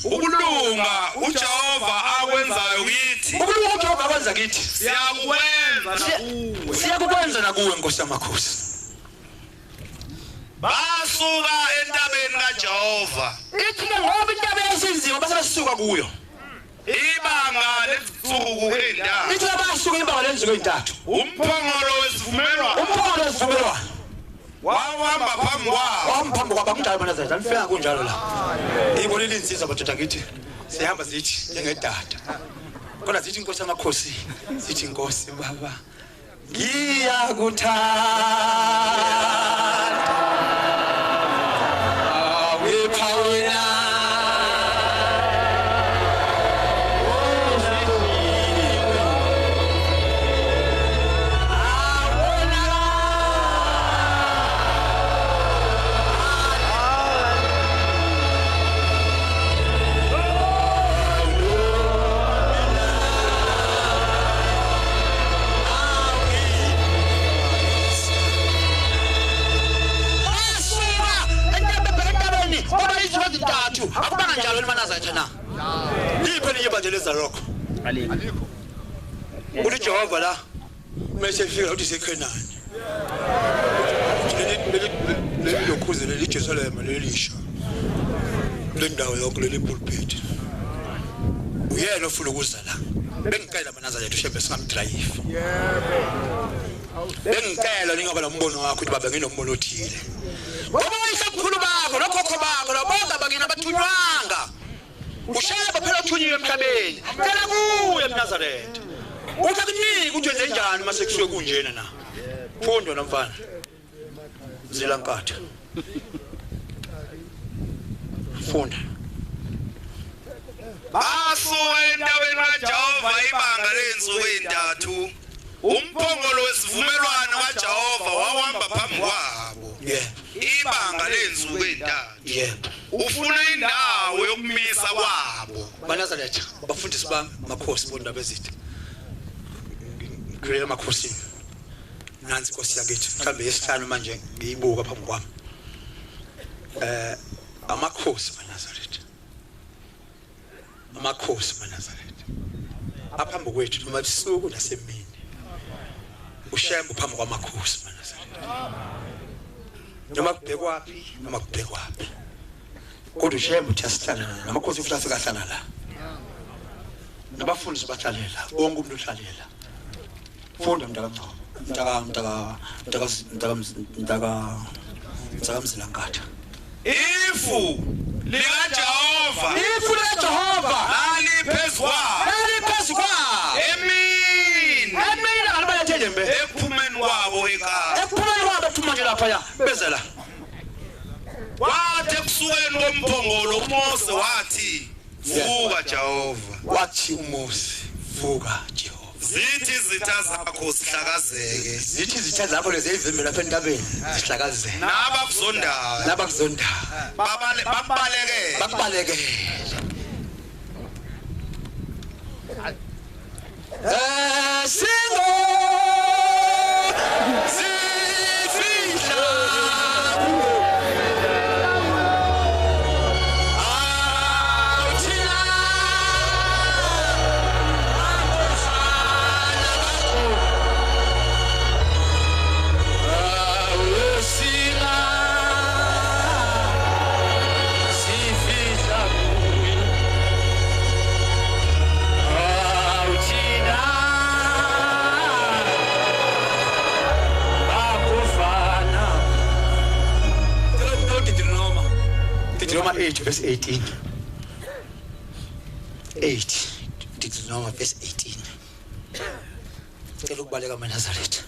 ukulunga uJehova akwenzayo kithi ukulunga uJehova akwenza kithi siyakwenza nakuwe Nkosi yamakhosi basuka entabeni kaJehova ithi ngoba intaba esinzima base basuka kuyo ibanga lezinsuku endaba ithi abasuka ibanga lezinsuku ezintathu umphongolo wesivumelwano wahamba phambi kwabo kunjalo Nazareth alifika kunjalo la ibonile insizwa abathatha ngithi sihamba sithi njengedada kodwa sithi Nkosi yamakhosi sithi Nkosi baba ngiyakuthanda awephawana akubanga njalo eNazareth na liphe linye ibandla lezarokho alikho uthi Jehova la mase efika uthi seKhenani leli lokhuze leli Jerusalem lelisha le ndawo yonke leli pulpit uyena ofuna ukuza la bengicela amaNazaretha ushembe singamdrive bengicela ningaba nombono wakho ukuthi baba nginombono othile ngoba isakhulu bakho nokhokho bakho nabonke abangena abathunywanga ushaba phela uthunyiwe emhlabeni cela kuye eNazaretha uthi akunika uthi wenze njani mase kusuke kunjena na fundo nomfana Zilankatha funda basuka endaweni kaJehova ibanga lensuku ezintathu umphongolo wesivumelwano kaJehova wawamba phambi kwabo ibanga lensuku ezintathu ufuna indawo yokumisa kwabo banazaletha abafundisi bami makhosi bondaba ezithe ngicela makhosi nansi Nkosi yakithi mhlambe yesihlanu manje ngiyibuka phambi kwami amakhosi banazaletha aphambi kwethu noma lisuku nasemini ushembe phambi kwamakhosi banazaletha noma kubhekwaphi kodwa ushembe uthasitana namakhosi futhi asikahlala la nabafundisi bahlalela wonke umuntu uhlalela funda mntakamncane mntaka Mzilankatha ifu likaJehova laliphezulu emini ngalibayathele mbe ekuphumeni kwabo ekhaya ephuma nje lapha ya beze la wathi ekusukeni komphongolo uMose wathi vuka Jehova wathi uMose vuka Jehova zithi izitha zakho sihlakazeke zithi izitha zakho lezi ezivimbe lapha entabeni sihlakazeke nabakuzondayo babaleke singo sifihla Deuteronomy 8 verse 18. 8 Deuteronomy verse 18. Cela ukubaleka eNazaretha.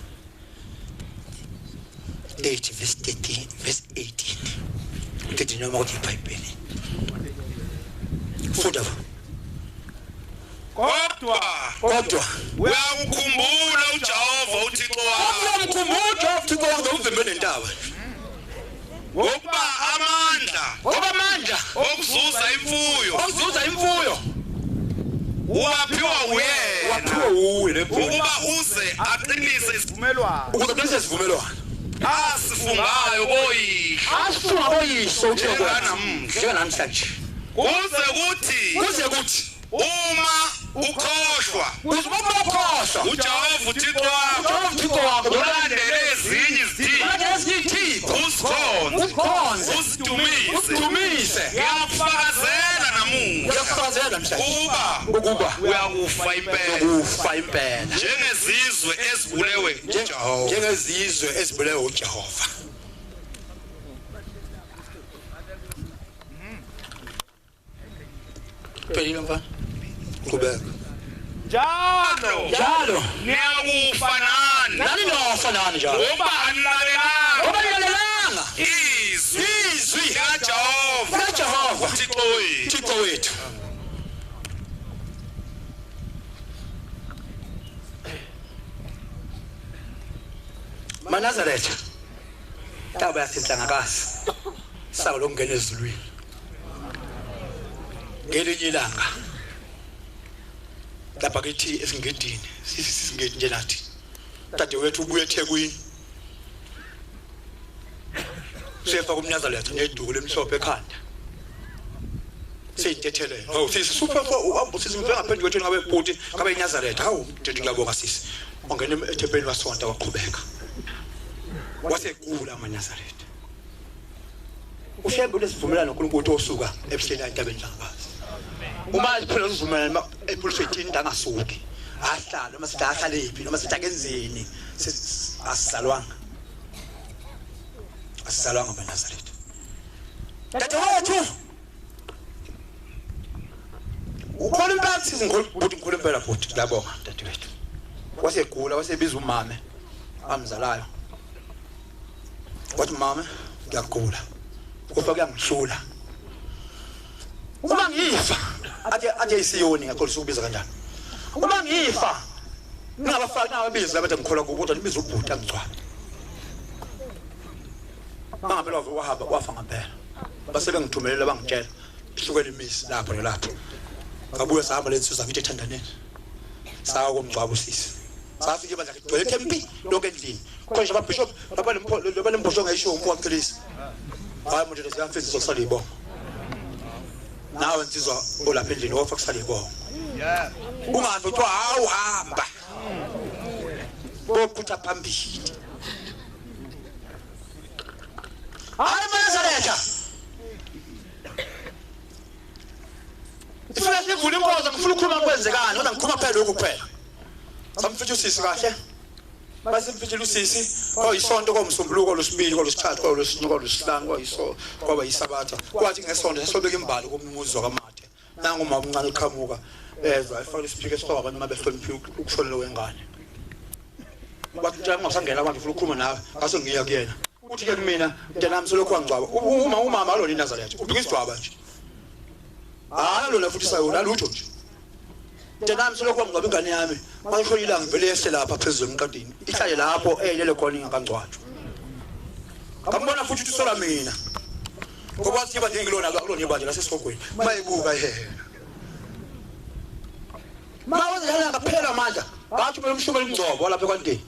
8 verse 13 verse 18. Deuteronomy ukuthi iBhayibheli. Funda. Kodwa uyakukhumbula uJehova uThixo wakho uyamkhumbula uThixo wakho uvimbe nentaba. Ngokuba amandla okuzuza imfuyo uwaphiwa uyena ukuba uze aqinise isivumelwano asifungayo koyisho njenganamhlanje kuze kuthi uma ukhohlwa uJehova uThixo wakho ulandele ezinye izithixo uzikhonze uzidumise ngiyakufakazela namuhla ukuba uyakufa impela njengezizwe ezibulewe uJehova Pelilo mfana kubeka Njalo niyakufa nani nofa nani njalo ngoba anilalelanga izwi likaJehova Uthixo wethu Nazaretha taba yasenhlangakazi sako lokungena ezulwini ngelinye ilanga lapha kithi esingedini sisingedi nje nathi dadewethu ubuye eThekwini sefa kumNazaretha neduku lemhlophe ekhanda seyintethele hawu sisi super uhambo sisi ngifika ngaphandle kwethu ngabe bhuti ngabe eNazaretha hawu ngithi ngiyabonga sisi ongena eThempelini wasonta waqhubeka wasekula amaNazaretha ushembe lesivumelano uNkulunkulu osuka ebuhlelani entabeni langakazi uma iphela uzivumelana eProfethi angasuki ahlala noma sithi ahlaliphi noma sithi akenzeni asizalwanga amaNazaretha dadewethu ukhona impela sizi ngikhulu impela futhi ngiyabonga dadewethu wasegula wasebiza umame amzalayo wathi mama ngiyagula kufa kuyangihlula uma ngifa ake isiyoni ngakholisa ukubiza kanjani uma ngifa ngingabafaki nababizi labantu ngikholwa kubo kodwa nibiza ubhuti angicwabe bangaphela wahamba wafa ngempela base bengithumelela bangitshela ihlukene imisi lapho nelapho ngabuye sahamba lensizwa ngithi ethandaneni sawa komgcwabo sisi safike bandla ngigcwele thempi lonke endlini konje ababishop babalemphosho ngayisho umwaqilisi hayi manje lesiyamfisa sokusala ibongo nawe nsizwa olapha endlini ofa kusala ibongo ungazi ukuthi hawu hamba bokuthi phambili hayi mazaletha Ifuna sivule inkozo ngifuna ukukhuluma kwenzekani kodwa ngikhuluma phela lokhu kuphela samfithe usisi kahle basimfithile usisi oyisonto komsombuluko losibili kolosithathu kolosinyoko losihlanu koyiso kwaba yisabatha kwathi ngesonto sasobeka imbali komuzi wakamathe nangu mama uncane uqhamuka ezwa efaka isipike esithoba abantu mabehloniphi ukushonela wengane bathi njalo ngasangena abantu ufuna ukukhuluma nawe ngase ngiya kuyena uthi ke mina mntanami selokhu wangcwaba umama lo niNazaretha ubhika isijwaba nje hayi lona futhi sayona lutho nje mntanami selokhu wangcwaba ingane yami manje ilanga vele yehle lapha phezulu emqadini ihlale lapho eyilele khona ingakangcwatshwa ngambona futhi uthi sola mina ngoba wathi ibandla ngilona akulona ibandla lasesogweni mayibuka yena mawaze yala ngaphela manje bathi phela umshubela ingcobo lapha ekwantini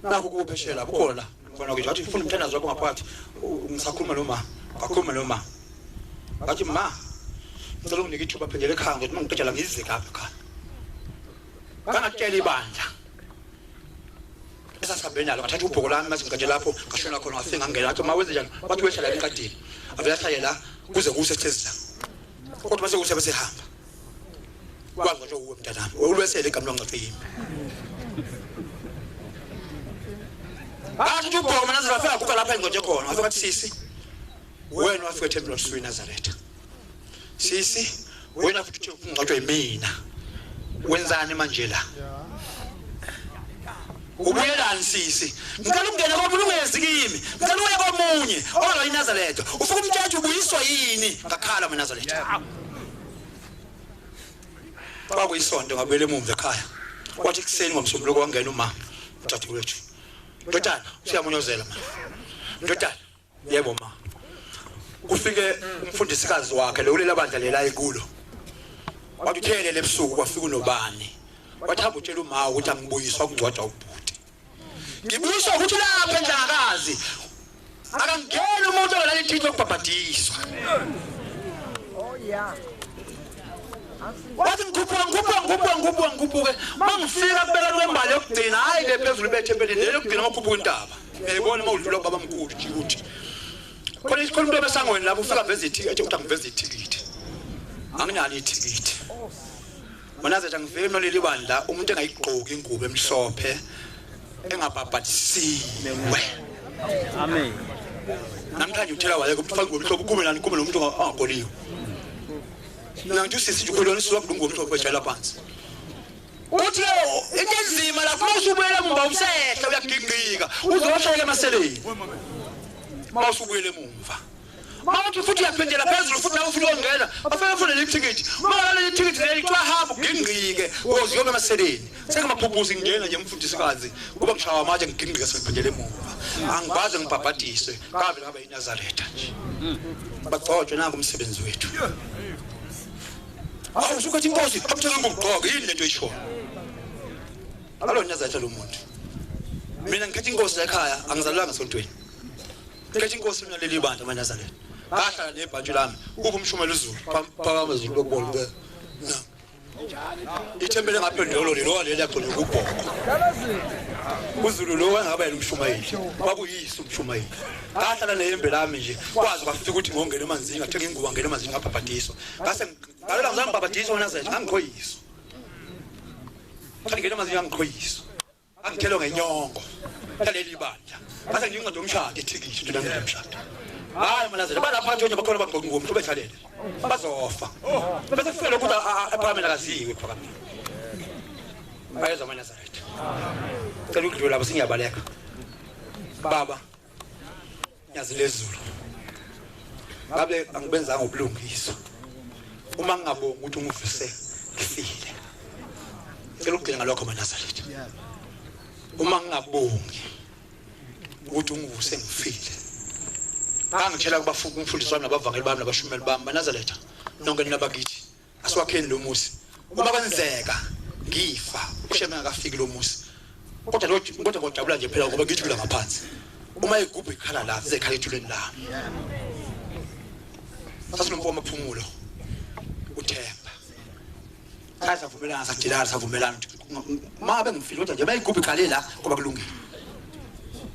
nakho kupheshela kukhona la khona ke wathi ufuna umthandazo wakho ngaphakathi ngisakhuluma noma ngakhuluma noma bathi ma ngicela unginike ithuba phela ekhaya ngokuthi mangiqedela ngize lapha ekhaya kangatshela ibandla esasihambeni nalo ngathatha ubhoko lami mase ngiqede lapho ngashona khona ngafika ngangena athi mawenze njani bathi wehlala enkadini avela hlale la kuze kuse thezela kodwa mase kuse besehamba kwazi ukuthi uwe mntanami ulwesele igama lwangafe yimi bathi ubhoko mana zafika kuba lapha engoje khona ngafika athi sisi wena wafika ethembeni laseNazaretha sisi wena futhi ungcatshwe yimina wenzani manje la ubuyelani sisi ngicela ungena ngoba ungezi kimi ngicela uye komunye ola iNazaretha ufuna umthetho ubuyiswa yini ngakhala eNazaretha kwakuyisonto ngabele emumva ekhaya wathi kuseni ngomsombuluko wangena umama uthathe wethu ndodana usiyamunyozela manje ndodana yebo ma kufike umfundisikazi wakhe lo ulela bandla lela ekulo wathi uthelele ebusuku kwafika unobani wathi hamba utshela uma ukuthi angibuyiswa ukugcwatshwa ubhuti ngibuyiswa ukuthi lapha endlakazi akangena umuntu olala ithitho ukubhabhadiswa oh yeah wathi ngikuphuke mangifika kubeka kwembali yokugcina hayi le phezulu bethempelini le yokugcina makhuphuka intaba uyayibona mawudlula baba mkhulu ukuthi khona isikhulu umuntu besangweni lapho ufika veze ithikithi uthi angiveze ithikithi anginalo ithikithi Manazetha ngifike noleli bandla umuntu engayigqoki ingubo emhlophe engabhabhadisiwe amen namhlanje uthela wale kumfaka ngomhlophe kube nani kube nomuntu angagoliwe nantu sisi ukhulona isizwa kulungu omhlophe ejala phansi uthi into enzima lapho usubuyela emumva umsehla uyagingqika uzoshayela emaseleni mawusubuyele emumva mawuthi futhi uyaphendela phezulu futhi nawe ufuna ukungena afike ufune ithikithi mawala ithikithi leli kuthiwa hamba ugingqike uziyoma emaseleni sengamaphuphusi ngingena nje umfundisikazi kuba ngishaya amatshe ngigingqike sengiphendele emumva angibaze ngibhabhadiswe kabe ngaba iNazaretha nje bagcotshwe nangu umsebenzi wethu awu sukathi inkosi akuthela ngokugqoka yini lento eyisho alo iNazaretha lo muntu mina ngikhethe inkosi ekhaya angizalwanga esontweni ngikhethe inkosi mina leli bandla eNazaretha ngahlala nebhantshi lami kuphi umshumela uZulu phakama lokubona ke ithembele ngaphendolo lo leli yagcina ukubhoko uZulu lo wangaba yena umshumayeli babuyisa umshumayeli ngahlala nehembe lami nje kwazi kwafika ukuthi ngongena emanzini ngathenga ingubo ngena emanzini ngabhabhadiswa ngase ngalela ngizange ngibhabhadiswa eNazaretha ngangikhoyiswa ngingena emanzini ngangikhoyiswa angikhelwa ngenyongo leli bandla ngase ngingathi umshado ithikithi into ngomshado hayi manaZaretha balapha nje bakhona bagqoka ingubo mhlobo ethalele bazofa bese kufela ukuthi ePhakamela akaziwe ePhakamela bayeza eNazaretha cela ukudlula lapho singiyabaleka baba yazilezulu ngabe angibenzanga ubulungiswa uma ngingabonga ukuthi ungivuse ngifile selugcina ngalokho maNazaretha uma ngingabongi ukuthi ungivuse ngifile angitshela kubafuku umfundisi wami nabavangeli bami nabashumeli bami maNazaretha nonke ninabakithi asiwakheni lo musi uma kwenzeka ngifa usheme ngakafiki lo musi kodwa ngojabula nje phela ngoba ngithi kula ngaphansi uma igubhe ikhala la zekhala ethuleni lami sasinomfoma phumulo uThemba savumelana sajilana savumelana mabe ngifile kodwa nje bayigubhe ikhale la ngoba kulungile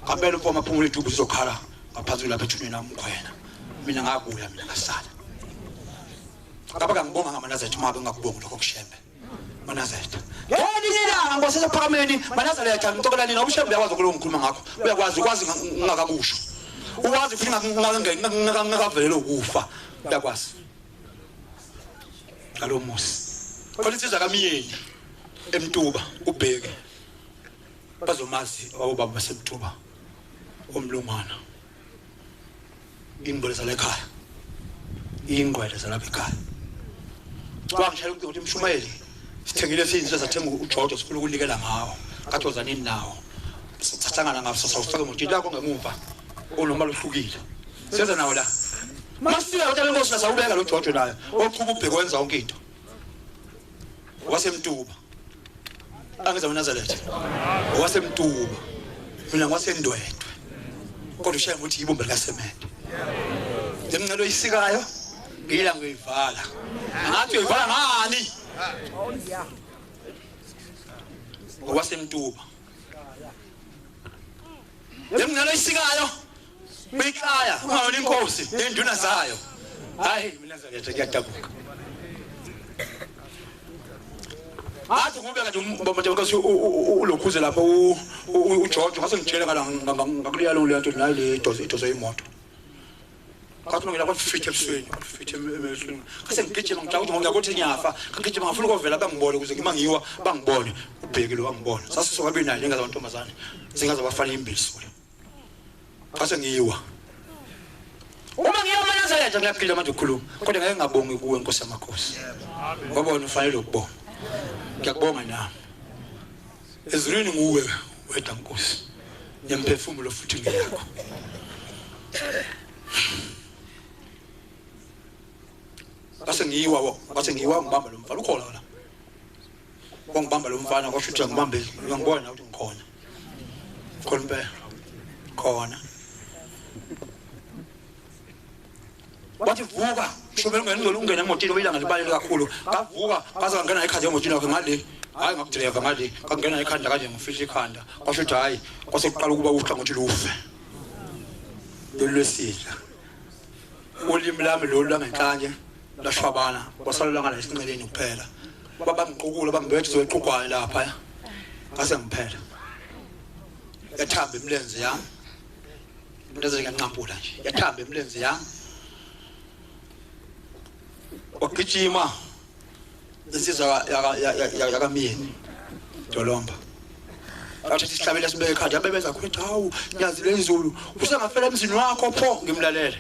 ngapela umfoma phumulo idubu sizokhala ngaphansi lapha ethuneni nami khwena mina ngakuya mina ngasala akaba ngibonga ngamaNazaretha mabe ngakubonga lokho kushembe maNazaretha yini nina ngosesephakameni maNazaretha ngicokela nina ubushembe uyakwazi ukulungikhuluma ngakho ukwazi ngingakakusho ukwazi futhi ngingakavelelo ukufa uyakwazi alo musi kwalisiza kamiyeni eMtuba ubheke bazomazi wababa baseMtuba omlungwana ingqwele lekhaya ingqwele zalapha ekhaya wangishela ukuthi Mshumayeli sithengile izinto sathenga uJojo sifuna ukunikela ngawo kathoza nini nawo sathangana ngaso sawufaka emotini yakho ngemuva onomalo ohlukile senza nawo la masiya uthe lenkosi nasawubeka lo Jojo naye oqhuba ubheke wenza yonke into waseMtuba angiza uNazaretha waseMtuba mina ngwasendwedwe kodwa ushaya ukuthi ibombe likasemende lemncelo isikayo ngila ngiyivala ngathi uyivala ngani waseMtuba lemncelo isikayo beyikhaya ungawona inkosi nenduna zayo hayi mina Nazaretha kuyadabuka athi ngube kanje umbambe ulokhuze lapha uJojo ngase ngitshele ngakuliya lo lento nayo le idozo imoto kathi ngila kwafithe ebusweni kwafithe emehlweni ngase ngigijima ngicaka ukuthi ngiyakuthi ngiyafa ngigijima ngafuna ukuvela bangibone ukuze ngimangiwa bangibone ubheke lo wangibona sasisoka benayo njengaza abantomazane singaze bafana imbisi ngase ngiyiwa uma ngiya maNazaretha ngiyaphila manje ukukhuluma kodwa ngeke ngabongi kuwe Nkosi yamakhosi ngoba wena ufanele ukubonga ngiyakubonga nami ezulwini nguwe wedwa Nkosi yemphefumulo futhi ngiyakho base ngiyiwa ngibamba lo mfana ukhona la ngibamba lo mfana kwasho ukuthi ngibambe ngiyangibona ukuthi ngikhona khona impela khona wathi vuka shobela ngene ungena emotini oyilanga libalele kakhulu ngavuka baza ngangena ekhanda emotini yakhe ngale hayi ngakudrive ngale ngangena ekhanda kanje ngifihla ikhanda kwasho ukuthi hayi kwasekuqala ukuba uhla ngothi lufe lolwesidla ulimi lami lo langenhlanje lashwabana kwasalala ngala isinceleni kuphela babamqukula bambethe zoqhugwayo lapha ngase ngiphela yathamba imilenze yami ndaze nganqampula nje yathamba imilenze yami wakijima insizwa yakamiyeni Dolomba athi sihlabela sibeke ekhaya abebeza kuthi hawu nyazi lezulu usengafela emzini wakho pho ngimlalele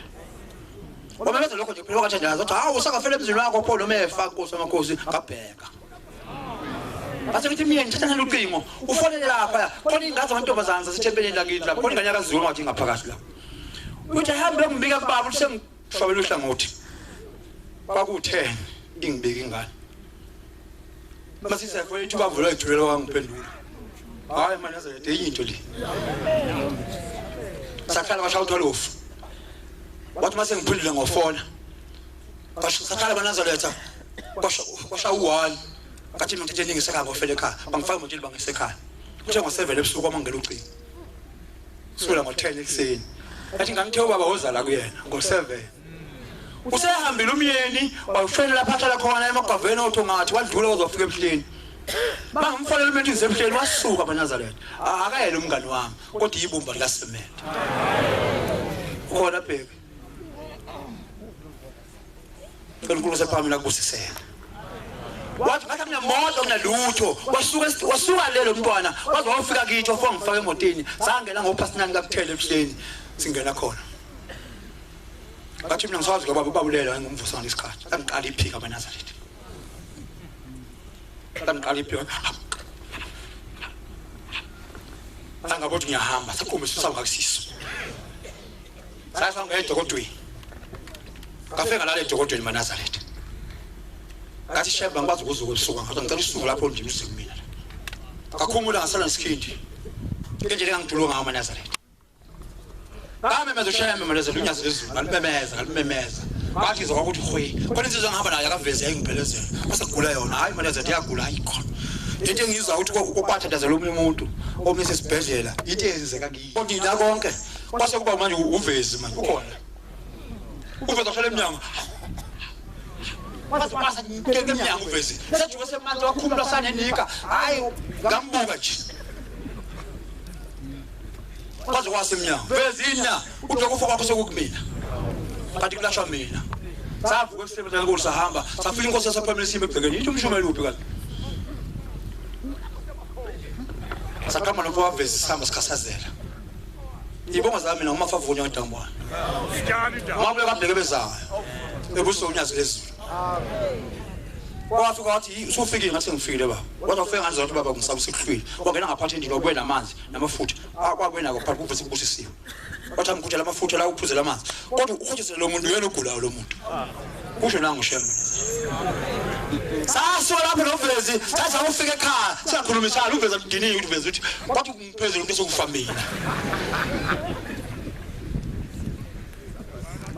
wabebeza lokho nje phela kanjani yazi hawu usengafela emzini wakho pho noma efa Nkosi yamakhosi ngabheka base ngithi miyeni thatha luqingo ufonele lapha khona ingazi amantombazana sasithempeleni lakithi lapha khona inganyaka zulu ngathi ngaphakathi la uthi hambe ngibika kubaba uthi sengishobela uhlangothi kwaku10 ingibeka ingane masise khona ithuba vula ithulelo wangiphendula hayi maNazaretha into le sakhala bashaya uTholofu wathi mase ngiphulile ngofona sakhala maNazaretha kwasha u1 kathi mina ngithethe ningiseka ngofela ekhaya bangifaka emotini bangisekhaya kuthe ngo7 ebusuku amangela ucingo sula ngo10 ekseni athi ngangithe ubaba woza la kuyena ngo7 usehambile umyeni wafela lapha hlala khona emagaveni othi ngathi wadlula uzofika ebuhleni bangimfonela umuntu izebuhleni wasuka maNazaretha akayele umngani wami kodwa ibumba likasemende khona bheke uNkulunkulu sephamela kubusiseka wathi ngathi kunemoto kunalutho wasuka lelo mntwana waze wafika kithi ofo ngifaka emotini sangena ngophasinani kakuthele ebuhleni singena khona bathi mina ngisazi ngoba ubabulela ngumvuso ngesikhathi angiqala iphika eNazaretha angiqala iphika angabothi ngiyahamba saqhuma sisaba ngakusiso sayasanga eDokodweni kafika la eDokodweni eNazaretha ngathi sheba ngikwazi ukusuka ngathi ngicela usuku lapho nje usekumina kakhumula ngasala nesikhindi nje ngangidulwa ngama Nazaretha bame mezoshema manje lunyazi lezulu ngalimemeza bathi izwa ukuthi khwe khona insizwa ngihamba nayo akaveze ayingiphelezela wasegula yona hayi manje zathi yagula ayikhona into engizwa ukuthi kokuphathandazela omunye umuntu omise sibhedlela into eyenzeka kimi konke la konke kwase kuba manje uvezi manje ukhona uveza hlala eminyango Masa ngeke emnyango uvezi sethi wesemanzi wakhumula sanenika hayi ngambuka nje kwaze kwasemnyango vezina uthi kufa kwakho sokumina kanti kulashwa mina savuka ekusebenzela ukuthi sahamba safika inkosi yasephemela isimo ebhekeni ithi umshumeli uphi kanti sakama nofo wavezi sihamba sikhasazela ibonga zami mina umafavunya ngedambwana mabuye kabheke bezayo ebuso unyazi lezulu wafika wathi usufikile ngathi ngifikile baba wathi ufike ngani zathi baba ngisaba sikuhlwile wangena ngaphansi endini wabuye namanzi namafutha akwabena phakathi kuvese kubusisiwe wathi angikhuthela amafutha la ukuphuzela amanzi kodwa ukhuthisela lo muntu yena ogulayo lo muntu kusho la ngishema sasuka lapho novezi sathi awufike ekhaya siyakhulumisana uveza mdinini ukuthi uveza ukuthi wathi umphezulu bese kufa mina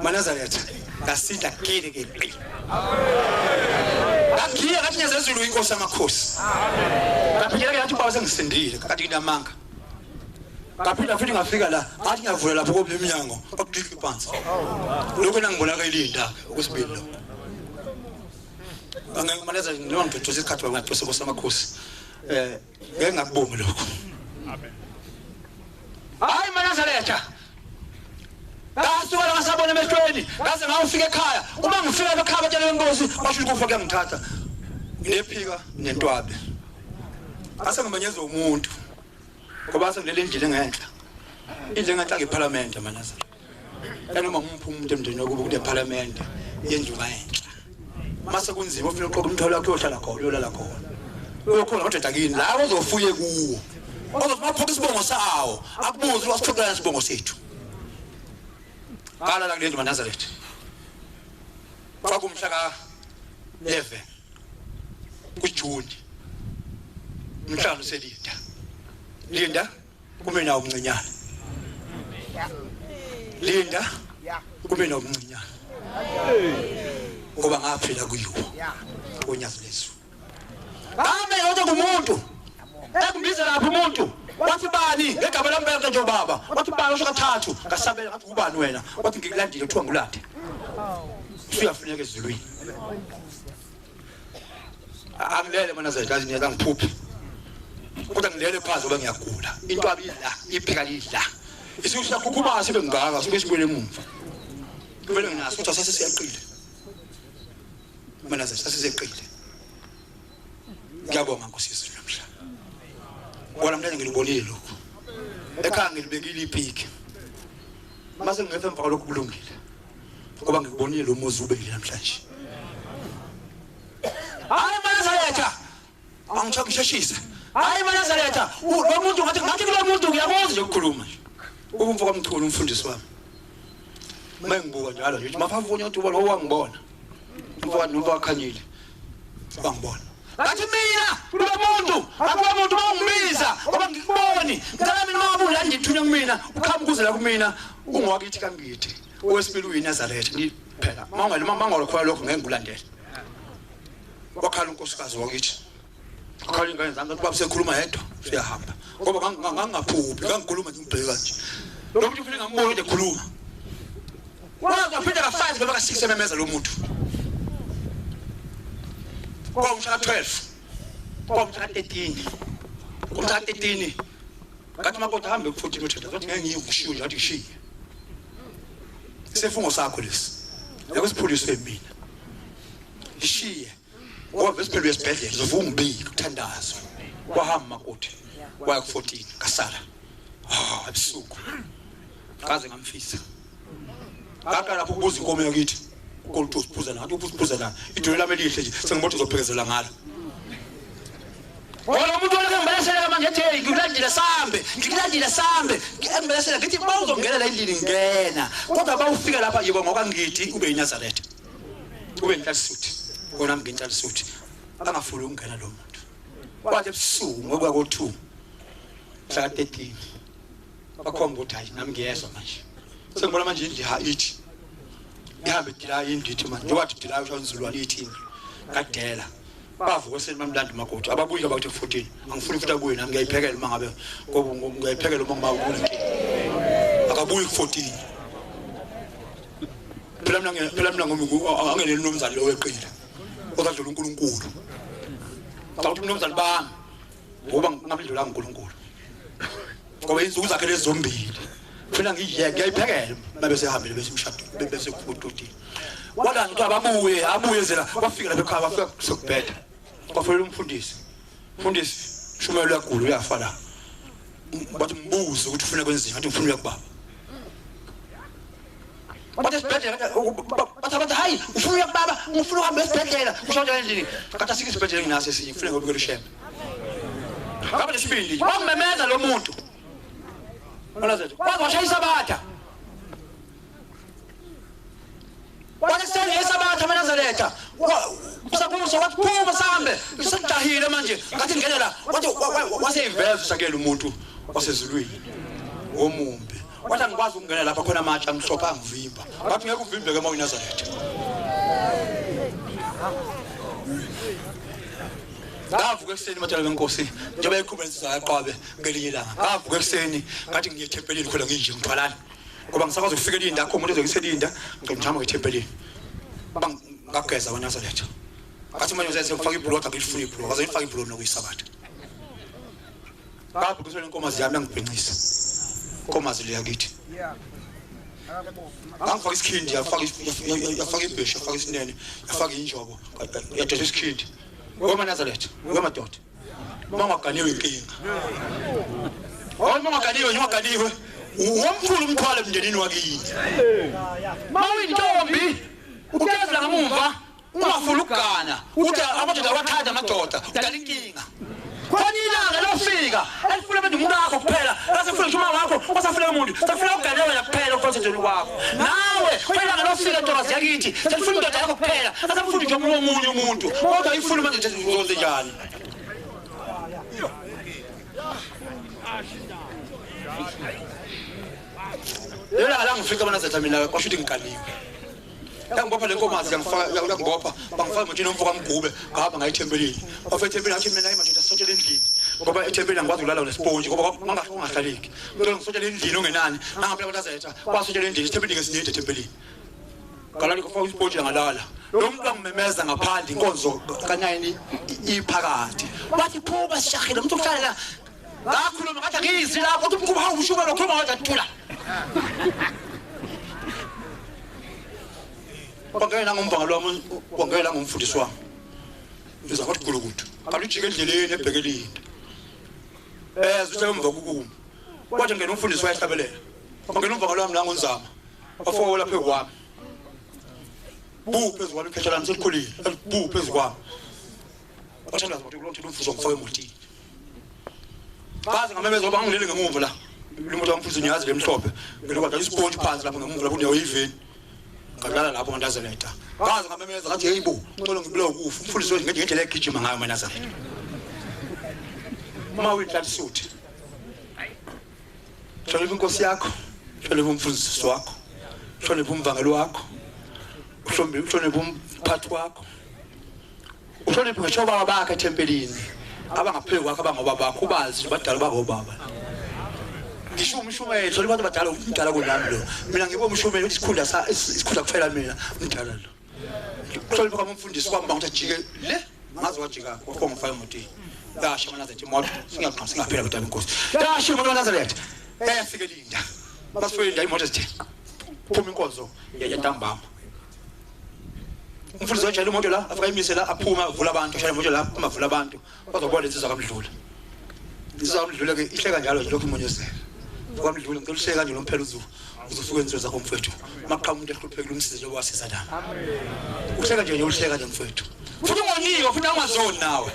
Nazaretha ngasinda kile Ngakiya kathi ngezezulu inkosi amakhosi. Ngaphila yathi baba sengisindile kanti nginamanga. Ngaphinda futhi ngafika la athi ngiyavula lapho kobe eminyango okudika phansi. Lokho nangibona kayilinda okwesibili lo. Angamaneza noma ngiphethe isikhathi ngaphethe inkosi amakhosi. Ngeke ngakubonga lokho. Hayi Nazaretha. Ngasuka la ngasabona emehlweni ngaze ngawufika ekhaya uma ngifika ekhaya batshela inkosi basho ukufa kuyangithatha ngilephika nentwabe ase ngimanyeza umuntu ngoba sengilele indlela engenhla indlela engenhla ngeParliament manaza kanoma ngumphuma umuntu emndeni wokuba kule Parliament yenzuka enhla mase kunzima ufuna uqoqa umthwalo wakhe ohlala khona uyolala khona uyokhona kodwa dakini la ozofuye kuwo ozophokisa isibongo sawo akubuze wasithokela isibongo sethu Kala la kuleli Nazaretha. Kwakumhla ka 11 kuJuni. Umhlalo selinda. Linda kumena umncinyane. Linda kumena umncinyane. Ngoba ngaphila kuyiwo. Onyazi leso. Ame yonke kumuntu. Ekumbiza lapho umuntu. Wathi bani ngegaba lambeke nje baba wathi bani usho kathathu ngasabela ngathi kubani wena wathi ngikulandile kuthiwa ngulande uyafuneka ezulwini angilele Nazaretha aziniyela ngiphuphe kodwa ngilele phansi ngoba ngiyagula into abila iphika lidla isikuhla kukhuma sibe ngaka sibe sibuyele emuva kumele nginaso ukuthi sasesiyaqile Nazaretha sasesiyaqile ngiyabonga Nkosi Yesu namhla Wala mntana ngilibonile lokho. Ekhaya ngilibekile iphiki. Mase ngefe emva lokho kulungile. Ngoba ngikubonile lo muzi ubekile namhlanje. Hayi Nazaretha. Angishakishisa. Hayi Nazaretha. Lo muntu ngathi lo muntu uyakwazi nje ukukhuluma. Ubumfo kwamthula umfundisi wami. Mengibuka njalo nje mafavunya ukuthi ubona owangibona. Umfowethu wakhanyile. Bangibona. Athi mina lo muntu akuba umuntu bangimbiza ngoba ngikuboni ngicela mina ngoba la ngithunya kumina ukhamba ukuzela kumina ungowakithi kangithi owesibili uyiNazaretha phela mangalo khona lokho ngeke ngikulandele wakhala unkosikazi wakithi wakhala ingane zami ukuthi babusekhuluma yedwa siyahamba ngoba ngangaphuphi ngangikhuluma nje ngibheka nje lo muntu ufike ngambona nje khuluma waza phinda ka5 ngoba ka6 ememeza lo muntu Kwa umhla 12 kwa umhla 13 umhla 13 ngathi makoda hambe ku40 meters ngathi ngeke ngiyikushiyo nje athi ngishiye Sifungo sakho lesi yakusiphuliswe mina ishiye ngoba besiphelwe esibhedlela zovuma ubiki kuthandazo kwahamba makoti waya ku14 ngasala ebusuku kaze ngamfisa ngaqala lapho ukubuza inkomo yakithi ukolto usiphuza nathi uphuza na idolo lami elihle nje sengibothe uzophekezela ngalo wona umuntu olakembelesela manje ethi ngikulandile sambe ngembelesela ngithi bawuzongena la endlini ngena kodwa bawufika lapha yebo ngokangithi ube yiNazaretha ube inhlansuthi wona nginhlansuthi angafuli ukungena lo muntu wathi ebusuku ngokuya ko2 mhla 13 bakhomba ukuthi hayi nami ngiyezwa manje sengibona manje indli ithi ihambe dila indithi manje wathi dila uShanzulwane ithi kadela bavuka senimamlandi makoti ababuyi about 14 angifuni futhi akuye nami ngiyayiphekela uma ngabe ngoba ngiyayiphekela uma ngibawula akabuyi ku14 phela mina ngomi angene nomzali lo weqile okadlula uNkulunkulu bathi nomzali bami ngoba ngamdlula uNkulunkulu ngoba inzuku zakhe lezi zombili funa ngiyayiphekela bese ehambile bese imshado bese ku14 wala ngithi abuye zela wafika lapha ekhaya wafika sokubheda kwafanele umfundisi shumelo yakugula uyafa la bathi mbuze ukuthi ufuna kwenzeni ngathi ufuna yakubaba bathi esibhedlela bathi hayi ufuna yakubaba ngifuna uhambe esibhedlela ushonje endlini kata sike esibhedlela nginaso esinye ufuna ngobikela ushembe ngabe lesibindi wamemeza lo muntu wala zethu washayisa batha wathi sabatha eNazaretha usaphuma wathi phuma sambe usajahile manje ngathi ngenela wathi waseyiveza sakela umuntu wasezulwini womumbe wathi angikwazi ukungena lapha khona amatshe amhlophe angivimba bathi ngeke uvimbe ke uma uNazaretha ngavuka ekseni mathala benkosi njengoba ikhumbuliso yaqwabe ngelinye ilanga ngavuka ekseni ngathi ngiye ethempelini khona nginje ngithwalana ngoba ngisakwazi ukufika elinda akho umuntu ezokuselinda ngicela ethempelini ngageza kwaNazaretha ngathi manje uzenze ukufaka ibhulokha ngilifuna ibhulokha bazofaka ibhulokha nokuyisabatha ngapha kusele inkomazi yami ngibhenqisa inkomazi le yakithi angifaka isikhindi yafaka ibhesha yafaka isinene yafaka injobo yadose isikhindi ngoba Nazaretha ngoba madoda mangaganiwe inkinga mangaganiwe womkhulu umthwala emndenini wakini mawuyintombi ukezela ngemumva ungafuna ukugana uthi amadoda awathanda amadoda udala inkinga khona ilanga lofika elifuna abantu umuntu wakho kuphela asefuna ushuma wakho wasafuna umuntu safuna ukuganela kuphela ukonzentweni wakho nawe khona ilanga lofika ntokazi yakithi selifuna indoda yakho kuphela asafuna nje omunye umuntu kodwa ayifuna manje uzenze njani yena la ngifika banazetha mina kwashuthi ngikaliwe ngibopha lenkomazi ngibopha bangifaka manje nomvuka mgube ngahamba ngayithempelini bafethe ethempelini athi mina manje ngisotshela endlini ngoba ethempelini angikwazi ukulala nesponge ngoba mangahlaliki ngicela ngisotshela endlini ongenani nangaphela banazetha wasotshela endlini ethempelini ngesinye ethempelini kalali kufaka isponge ngalala lo muntu angimemeza ngaphandle inkonzo kanayini iphakathi bathi phuba sishahile umuntu uhlala ngakhuluma ngathi ngiyizi lapho uthi umkhuba awushuma lokhuluma ngathi athula wangena ngombangalo wami wangena ngomfundisi wami uza kwathi kulukuthi kalujike endleleni ebhekelini uthe emva kokuma kwathi ngena umfundisi wayehlabelela wangena umbangalo wami la ngonzama wafola phezu kwami phezu kwami ikhesha lami selikhulile phezu kwami wathi ngazi ukuthi kulomthi umfuzo ngifake emotini bazi ngamemeza ngoba ngilele ngemumva la umuntu wamfuza unyazi lemhlophe ngelokwathi isponge phansi lapho ngemumva lapho uneyo yiveni ngalala lapho ngaNazaretha bazi ngamemeza ngathi heyibo ngicela ngibulawe ukufa umfundisi wethu ngendlela egijima ngayo eNazaretha uma uyinhlansuthi hlonipha inkosi yakho hlonipha umfundisi wakho hlonipha umvangelo wakho uhlonipha umphathi wakho uhlonipha ngisho baba bakhe ethempelini abangaphezulu kwakho abangoba bakho bazi badala bakobaba ngisho umshumeli hlonipha abantu badala umdala kunami lo mina ngibe umshumeli isikhundla kuphela mina umdala lo hlonipha kwamfundisi kwami bangathi ajike le ngazi wajika kwafoma fire emotini yasha uNazaretha imoto singaphela kodwa inkosi yasha uNazaretha efike linda basifika imoto ethi phuma inkonzo yantambama umfundisi wajela imoto la afika imise la aphuma avula abantu shaya imoto la amavula abantu bazobona insizwa kamdlula insizwa kamdlula ke ihleka njalo nje lokhu imonyezela kwamdlula ngicela uhleka nje lomphela uZulu uzosuka enzo zakho mfowethu maqhamuka umuntu ehluphekile umsize njengoba wasiza lana uhleka nje uhleka nje mfowethu futhi ungoniwe futhi angazoni nawe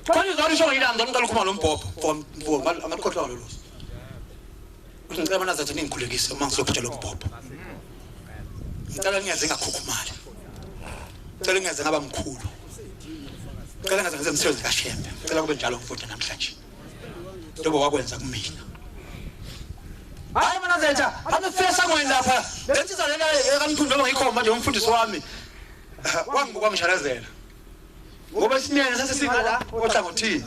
kwani zona isho ngilanda ngicela ukukhuluma lo mbhobho angalikhohlwa lo losi ngicela mana zathi ningikhulekise uma ngizophatha lo mbhobho ngicela ngiyaze ngakhukhumala ngicela ngiyaze ngaba mkhulu ngicela ngiyaze ngenze umsebenzi kaShembe ngicela kube njalo mfowethu namhlanje njengoba wakwenza kumina hayi mana zetha amefesa ngweni lapha lenziza lena ekamkhulu noma ngikhomba nje umfundisi wami wangibuka ngishalazela ngoba isinene sasesingala kodwa ngothini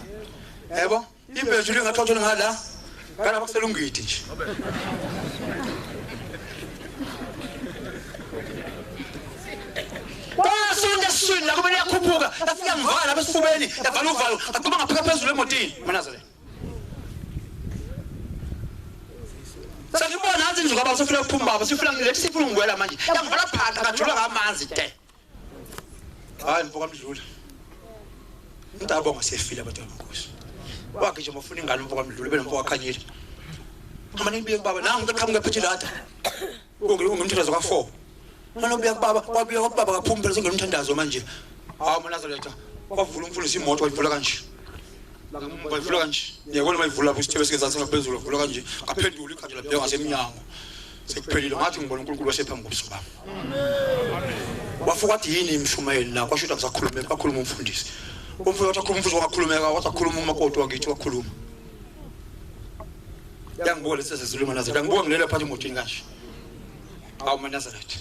yebo ibheju lingathothwa ngala kana bakuselungiti nje basonde siswini la kumele yakhuphuka yafika ngivala besifubeni yavala uvalo aquba ngaphaka phezulu emotini manazale sakubona nathi nje ngoba sifuna ukuphuma baba sifuna ngilethi sifuna ngwela manje yangivala phaka kajula ngamanzi de hayi mfoka mdlula Ndabonga sefile abantu benkosi. Wakhe nje mafuna ingane mfoka mdlule benomfoka khanyile. Amane nibiye kubaba nangu ngiqhamuka ephethe lada. Ungumthandazo ka4. Mana ubiya kubaba, wabiya kubaba kaphumbela sengumthandazo manje. Hawu Nazareth. Kwavula umfundisi imoto wayivula kanje. Wayivula kanje. Ngiyakona mayivula lapho sithebe sikezansi ngaphezulu wavula kanje. Kaphendula ikhanje lapha ngasemnyango. Sekuphelile ngathi ngibona uNkulunkulu wasephambi kobuso baba. Wafuka athi yini imshumayeli la kwashuta kakhuluma umfundisi. Umfundisi wakhuluma umfundisi wakhulumeka wakhuluma umakoti wakithi wakhuluma. Yangibuka lesizulu Nazareth. Yangibuka ngilela phansi emotini kanje. Hawu Nazareth.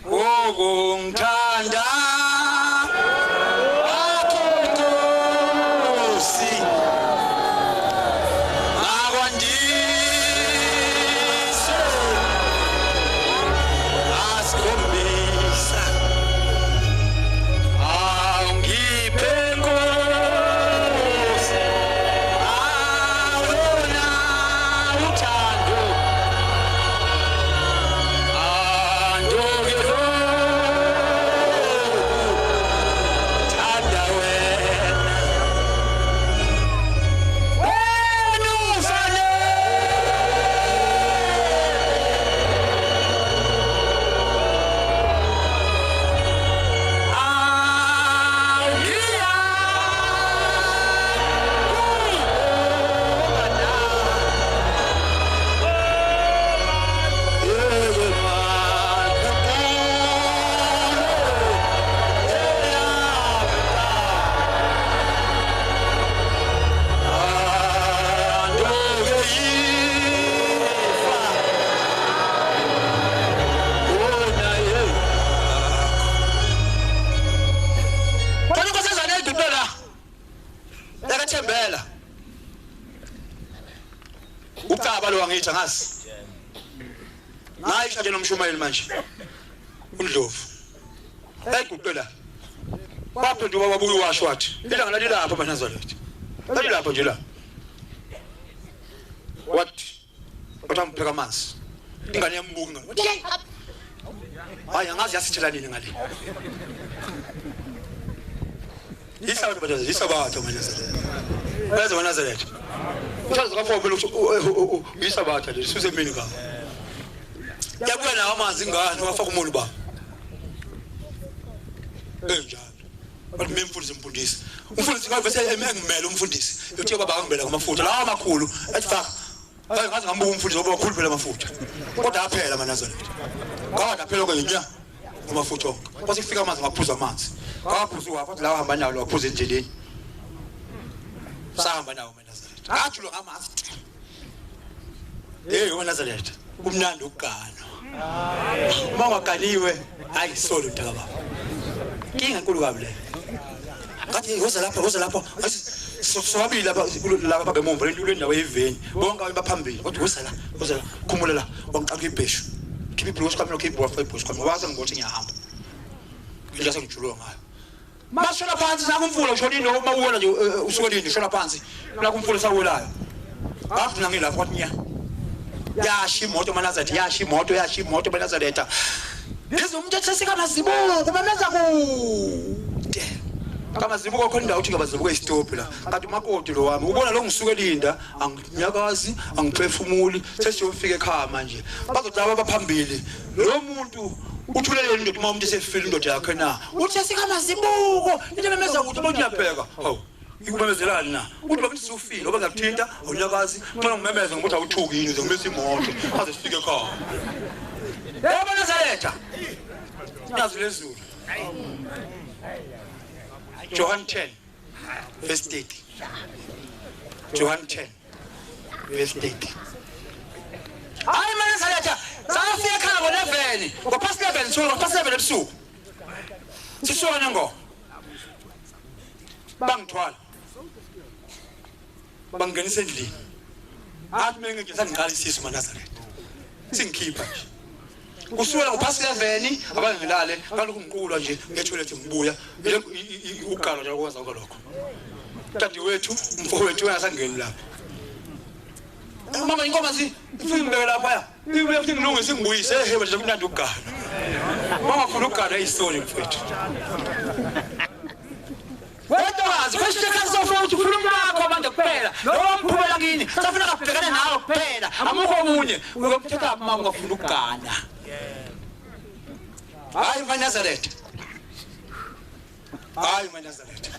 Oh ngithanda Nkosi akwandise asikhombisa angiphe Nkosi awona uthando Ngithi ngasi nayisha nje nomshumayeli manje uNdlovu ayiguqela baphendula babuye washo wathi ilanga lali lapha eNazareth lali lapha nje la wathi ampheka amanzi ingane yambuka wathi hayi angazi yasithela nini ngale yisabatha eNazareth baza eNazareth Uchaza kafomela isabatha nje suse emini ka. Yabuya nawo amanzi ingane wafaka umuntu ba. Enjalo. Bathi memfundisi. Umfundisi ngavese engimele umfundisi. Uthi baba angibela ngamafutha lawa amakhulu ethi faka. Hayi ngaze ngambuka umfundisi ngoba kakhulu phela amafutha. Kodwa aphela eNazareth. Ngawa phela kwenye amafutha. Kwase kufika amanzi ngaphuza amanzi. Ngaphuza wafathi lawa hamba nawo waphuza endleleni. Sahamba nawo eNazareth. Ajulo ngamazi. Nazareth. Kumnandi ukugana. Uma ungakaniwe hayi solo mntaka baba. Kinga enkulu kabi le. Ngathi hoza lapha. Sobabili lapha bemomva lendawo yeveni. Bonke abaphambili. Kodwa hoza la. Khumula la. Wangicaka ibheshu. Khiphi ibhloshi kamina khiphi wafa ibhloshi kamina. Waze ngibothi ngiyahamba. Indlela sengijulo ngayo. Mashola phansi nakumfula ushona into uma uwela nje usukelini shola phansi nakumfula sawelayo ngathi ngilapha kwathi nya yashi imoto eNazareth yashi imoto eNazareth ngizwe umuntu ethi sesikana zibuko bemeza kude kama zibuka khona indawo uthi ngabazibuka istop la kanti makoti lo wami ubona lo ngisuke elinda anginyakazi angiphefumuli sesiyofika ekhaya manje bazodaba abaphambili lo muntu uthulele indoda uma umuntu esefile indoda yakhe na uthi sikama zibuko into memeza ukuthi umuntu uyabheka hawu ikumemezelani na uthi bakuthi sufile oba ngakuthinta awunyakazi mina ngimemeza ngokuthi awuthuki yini ngimisa imoto aze sifike ekhaya yebo Nazaretha yazi lezulu John 10 verse 30 John 10 verse 30 Hayi mana Nazaretha safika ekhaya ngo11 ngopast 11 so ngopast 11 ebusuku sisona ngo bangithwala bangenisa endlini athi mina ngeke sangiqala isisu maNazaretha singikhipha nje kusukela ngopast 11 abangilale kalokhu ngiqulwa nje ngetoilet ngibuya ugalo nje okwazi lokho tati wethu mfowethu uyasangeni lapha mama inkomazi ifike ngibeke lapha ibuye futhi ngilungise ngibuyise hebe nje kumnandi ugalo mama funa ugalo ayisoni mfowethu Wetwazi kwesithatha sofuthi ufuna umnakho manje kuphela lo mphumela kini safuna kabhekane nawe kuphela amukho omunye uyokuthatha mama ungafuna ukugana hayi maNazaretha hayi maNazaretha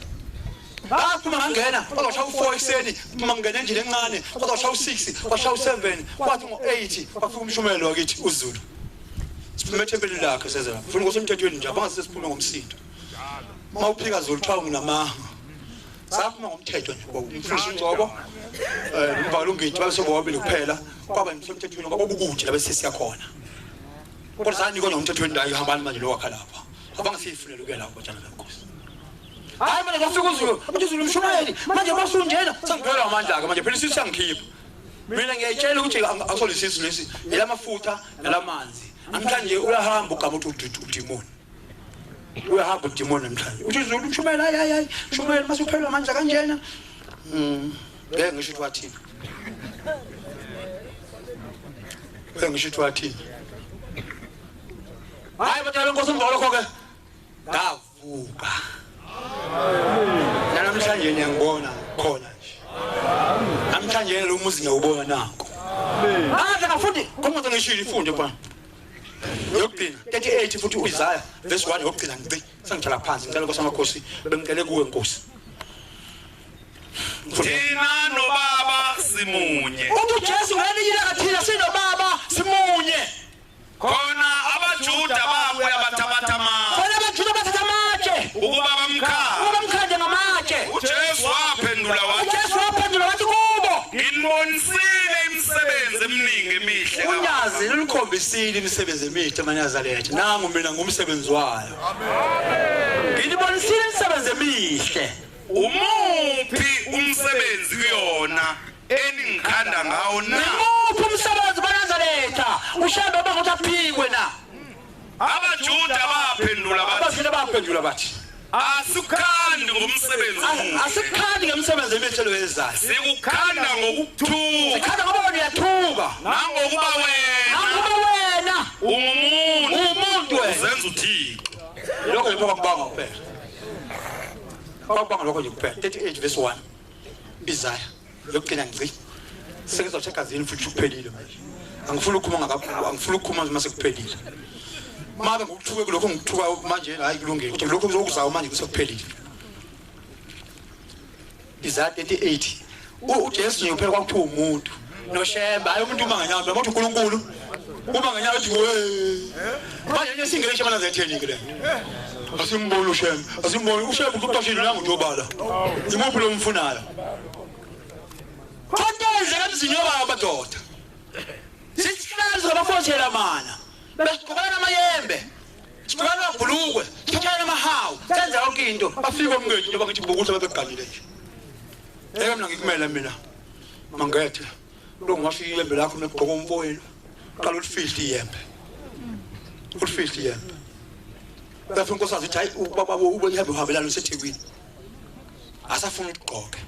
Uma ngangena bazoshawa u4 ekseni uma ngene nje lencane bazoshawa u6 bashawa u7 kwathi ngo8 bafika umshumelo wakithi uZulu siphume ethempelini lakhe sezela ufuna ngosemthethweni nje abangase siphume ngomsindo mawuphika Zulu thawu nginamanga saphuma ngomthetho nje umfundisi uNgcobo umbhalo ungithi babesobo wabili kuphela kwaba emthethweni kwaba ukuthi labe sesiyakhona kodwa sani kona umthethweni ndayo ihambani manje lo wakha lapha abangasifunela ukuya lapho njalo lenkosi hayi manje ngafika uZulu uZulu umshumeli manje basunjena sangiphela amandla ake manje phela isisi sangikhipha mina ngiyayitshela ukuthi akusona isisi lesi elamafutha nelamanzi namhlanje uyahamba ugama uthi udimoni uyahamba udimoni namhlanje uthi uZulu umshumeli hayi umshumeli masuphela manje kanjena ngeke ngisho ukuthi wathini ngeke ngisho ukuthi wathini hayi bathala inkosi ngolo khokhe ngavuka namhlanje ngiyangibona khona nje namhlanje lo muzi ngiyawubona nako hayi ngafundi komuntu ngishilo ifunde bani yokugcina 38 futhi uIsaiah verse 1 yokugcina ngici sangithala phansi ngicela Nkosi amakhosi bengicele kuwe Nkosi thina nobaba simunye uJesu ngelinye kathina sinobaba simunye khona abaJuda babuye abathabatha amatshe ukuba bamkhande ngamatshe uJesu waphendula wathi kubo nginibonisile imisebenzi eminingi emihle unyazi lukhombisile imisebenzi emihle maNazaretha nangu mina ngumsebenzi wayo amen nginibonisile imisebenzi emihle umuphi umsebenzi kuyona eningikhanda ngawo na umuphi umsebenzi maNazaretha ushambe bakuthi aphikwe na abaJuda baphendula bathi asikhandi ngomsebenzi asikhandi ngomsebenzi emihle lo yezayo sikukhanda ngokuthuka sikhanda ngoba uyathuka nangokuba wena umuntu uzenza uthixo lokho yipho kwabanga kuphela kwabanga lokho nje kuphela 38 verse 1 Isaiah yokugcina ngci sengizocheka zini futhi kuphelile manje angifuni ukukhuluma ngakakhulu angifuni ukukhuluma mase kuphelile mabe ngokuthuke kulokho ngithuka manje hayi kulungile ukuthi lokho kuzokuzayo manje kusekuphelile Isaiah 38 uJesu nje kuphela kwakuthiwa umuntu noshemba hayi umuntu uma nganyamba bathi uNkulunkulu uma nganyamba uthi we manje nje singeleshe maNazaretha ngile asimboni ushemba asimboni ushemba ukuqashini nangu njobala imuphi lo mfunayo kontenze kamzinyoba abadoda sisihlazo abafoshela mana besikubana amayembe sikubana abhulukwe sithatha amahawu senza yonke into bafika umngethi njengoba ngithi bokuthi babeganile nje mina ngikumela mina mangethe lo ngwashaya iyembe lakho negqoka umfoyelo qala ulifihla iyembe ulifihla iyembe bafika inkosi athi hayi ubaba ube ihambe uhambelana useThekwini asafuna ukugqoka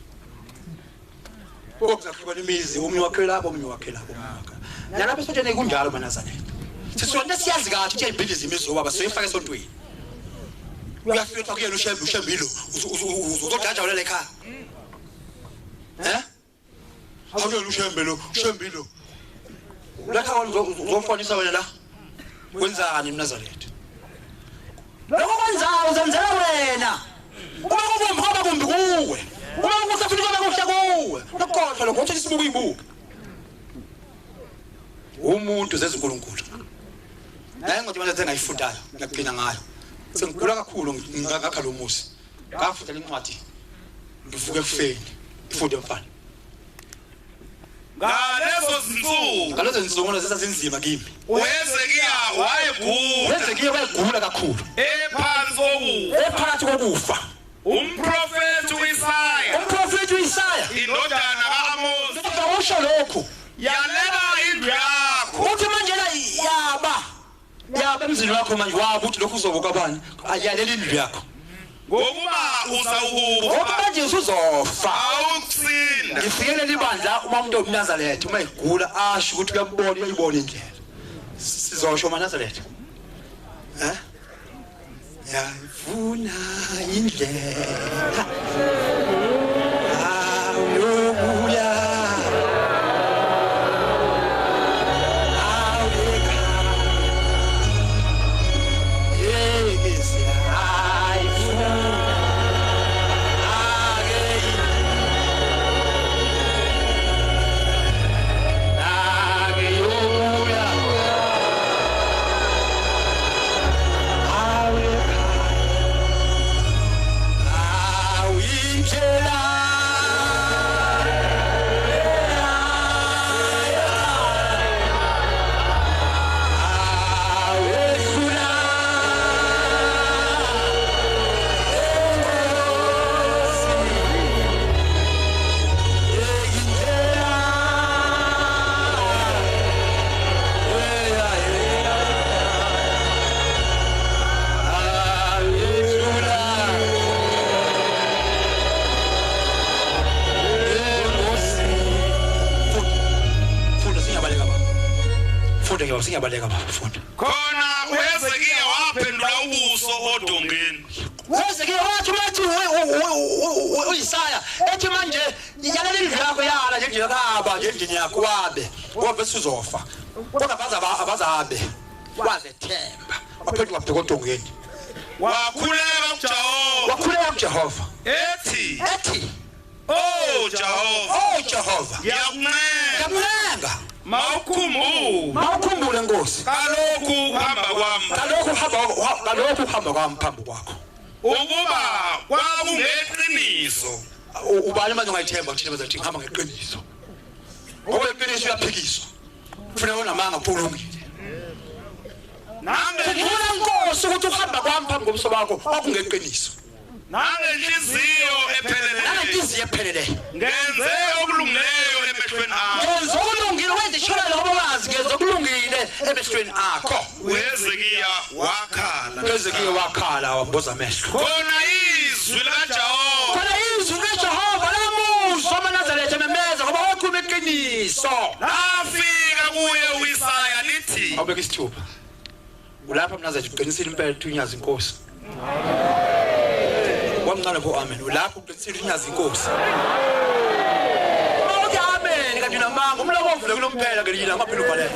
okuzahlukana imizi omunye wakhe lapho omunye wakhe lapho nalapho sothene kunjalo maNazaretha sisonke siyazi kahle ukuthi ayibhiliza imizi obaba soyifaka esontweni uyafika kuyena ushembilo uzodajalela la ekhaya awuyena ushembilo lakha uzofonisa wena la wenzani eNazaretha lokho kwenzayo uzenzela wena uma kubumbaba kumbi kuwe uma kusafika kuhle kuwe lokho lokho uthi isibuku ibuka umuntu zezinkulunkulu naye ngoba manje engayifundayo ngiyaqina ngayo sengikula kakhulu ngakha lo musi ngafunda incwadi ngivuke kufeni ifunde mfana ngalezo zinsuku zesazinzima kimi uHezekiya wayegula kakhulu ephakathi kokufa umprofeti uIsaya indodana kaAmosi usho lokhu yalela indlu yakho uthi manje la yaba emzini wakho manje waba uthi lokhu uzobuka bani ayalela indlu yakho ngokuba uzawukufa manje uzofa awukusinda ngifikele libandla uma umuntu oNazaretha uma egula asho ukuthi uyambona uyayibona indlela sizosho uNazaretha yafuna indlela awuyobuya singabaleka bafunda khona uHezekiya waphendula ubuso odongeni uHezekiya wathi uIsaya ethi manje yalela indlu yakho yala nje yakaba nje endini yakho wabe ngoba uzofa kodwa abazabe wazethemba waphendula wabheka odongeni wakhuleka kuJehova ethi oh Jehova ngiyakuncenga mawukhumbule Nkosi kalokhu uhamba kwami phambi kwakho ukuba kwakungeqiniso ubani manje ungayithemba ukuthi bazathi ngihamba ngeqiniso ngoba iqiniso uyaphikiswa kufanele unamanga kulungile ngifuna Nkosi ukuthi uhamba kwami phambi komso bakho kwakungeqiniso nangenhliziyo ephelele ngenze okulungileyo emehlweni akho wenze ishona lobo wazi ngenze okulungile emehlweni akho uHezekiya wakhala wamboza amehlo khona izwi likaJehova lamuzwa uNazaretha memeza ngoba wakhuluma iqiniso lafika kuye uIsaya lithi awubeka isithupha ulapha uNazaretha uqinisile impela uNyazi inkosi wamncane pho amen ulapha uqinisile uNyazi inkosi amen kanti namanga umlomo ovule kulomphela ke yila ngaphela ubhalele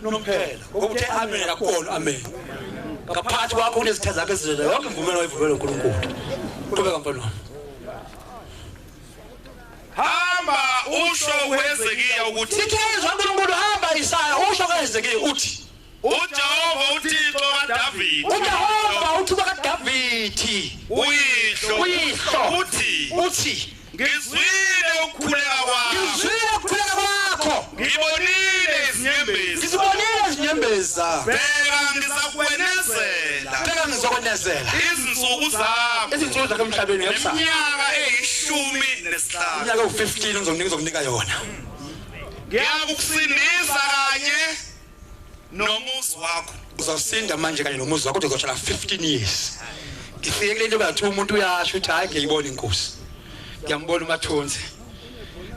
nomphela ukuthi amen akukho amen ngaphathi kwakho unezitha zakhe ezizela yonke imvumelo oyivumela uNkulunkulu qhubeka mfana hamba usho uHezekiya ukuthi sithezwe uNkulunkulu hamba Isaya usho kuHezekiya uthi uJehova uThixo kaDavidi uJehova uThixo kaDavidi uyihlo uthi ngizwile ukukhuleka kwakho ngibonile izinyembezi bheka ngizokwenezela izinsuku zakhe emhlabeni iminyaka eyishumi nesihlanu iminyaka u15 ngizokunika yona ngiyakusindisa kanye nomuzi wakho uzasinda manje kanye nomuzi wakho kodwa uzohlala 15 years ngifike kule nto bathi umuntu uyasho ukuthi hayi ngiyibona inkosi ngiyambona uMathonsi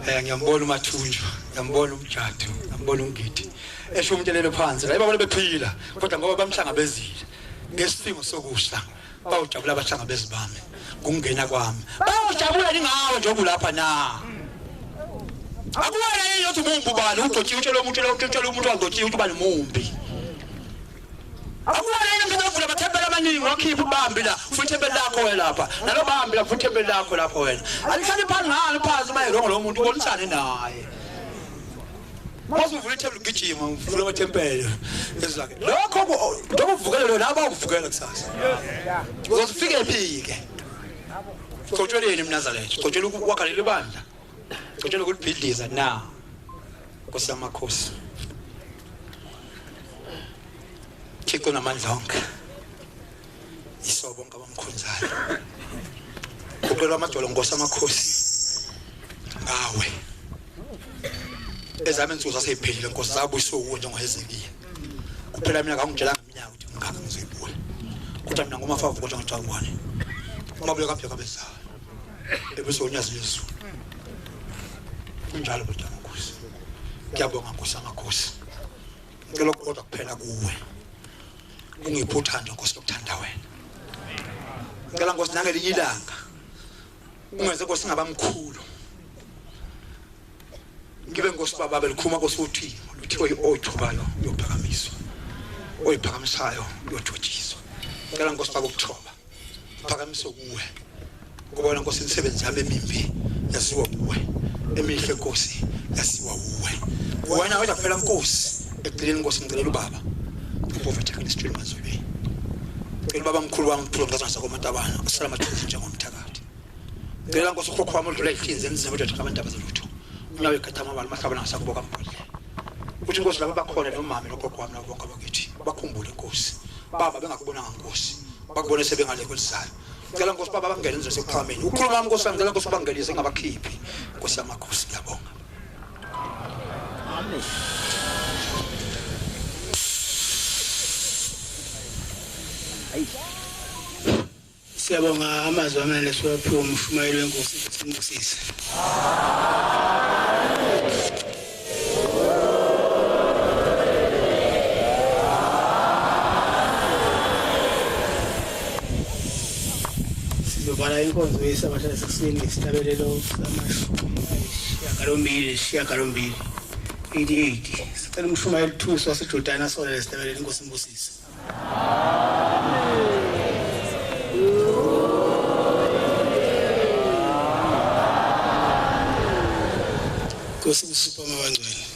ngiyambona uMathunjwa, ngiyambona uMjadu, ngiyambona uNgidi. Esho umtshelelo phansi la ibabona bephila kodwa ngoba bamhlangabezile ngesimo sokusha bawujabula abahlangabezi bami kungena kwami. Bawujabula ningawe nje okulapha na. Akuwena yini uthi umumbi bani uGcotshiwe utshela umuntu waGcotshiwe ukuthi bani umumbi. Akuwena yini ngizovula amathempeli amaningi wakhipha ubambi la futhi ithempeli lakho wena lapha nalo bambi la futhi ithempeli lakho lapha wena. Alihlali phangani phansi mayirongo lo muntu ubonisane naye. Mase uvula ithempeli ugijima uvula amathempeli ezake. Lokho ukuvukela lo laba ukuvukela kusasa. Uzofike phike. Uqotsheleni mNazaretha, uqotshela ukwakha leli bandla. Uqotshela ukulibhidliza na. Nkosamakhosi. Thixo namandla onke. Isobo ngabamkhonzayo. Uqoqela amajolo nkosamakhosi. Ngawe. Ezami insuku zaseyiphelile Nkosi zabuyiswa kuwe njengoHezekiya. Kuphela mina ngangitshelanga iminyaka ukuthi ngaka ngizoyibuya. Kodwa mina ngomafavu kodwa ngicabangwane. Mabuye kapheka bezayo. Ebese unyazi Yesu. Kunjalo kodwa Nkosi. Ngiyabonga Nkosi amakhosi. Ngicela ukuqoqa kuphela kuwe. Ungipho uthando Nkosi lokuthanda wena. Ngicela Nkosi nangelinye ilanga. Ungenze Nkosi ngabamkhulu. Ngibe Nkosi baba belikhuma Nkosi uthi luthiwe oyithubayo uyophakamiswa. Oyiphakamisayo uyothotshiswa. Ngicela Nkosi baba ukuthoba. Phakamiswe kuwe. Ngoba Nkosi imisebenzi yami emimbi yasiwa kuwe. Emihle Nkosi yasiwa kuwe. Wena wena kuphela Nkosi. Ekugcineni Nkosi ngicela ubaba. Uprofeta kaNisithweni Mazulweni. Ngicela baba mkhulu wami uPhilo ngazana sakoMatabana usalama thuzi njengomthakathi. Ngicela Nkosi ukhokho wami udlula ihlinze enzima ukuthi abantu abazolutho. Unawe egatama abantu mahlabana ngasakuboka mphadle. Uthi Nkosi laba bakhona nomama nogogo wami nabo bonke abakithi. Bakhumbule Nkosi. Baba bengakubonanga Nkosi. Bakubone sebengale kwelizayo. Ngicela Nkosi baba bangene nje sekuphameni. Ukhuluma wami Nkosi ngicela Nkosi bangelise ngabakhiphi. Nkosi yamakhosi ngiyabonga. Amen. Siyabonga amazwi amane esiwaphiwe umshumayeli wenkosi simbusise. Sizobhala inkonzo yesabatha sekuseni ngestabelelo samashiyagalombili 88. Sicela umshumayeli Thusi waseJordani asole lestabelelo inkosi simbusise. Nkosi usipha amabangcwele.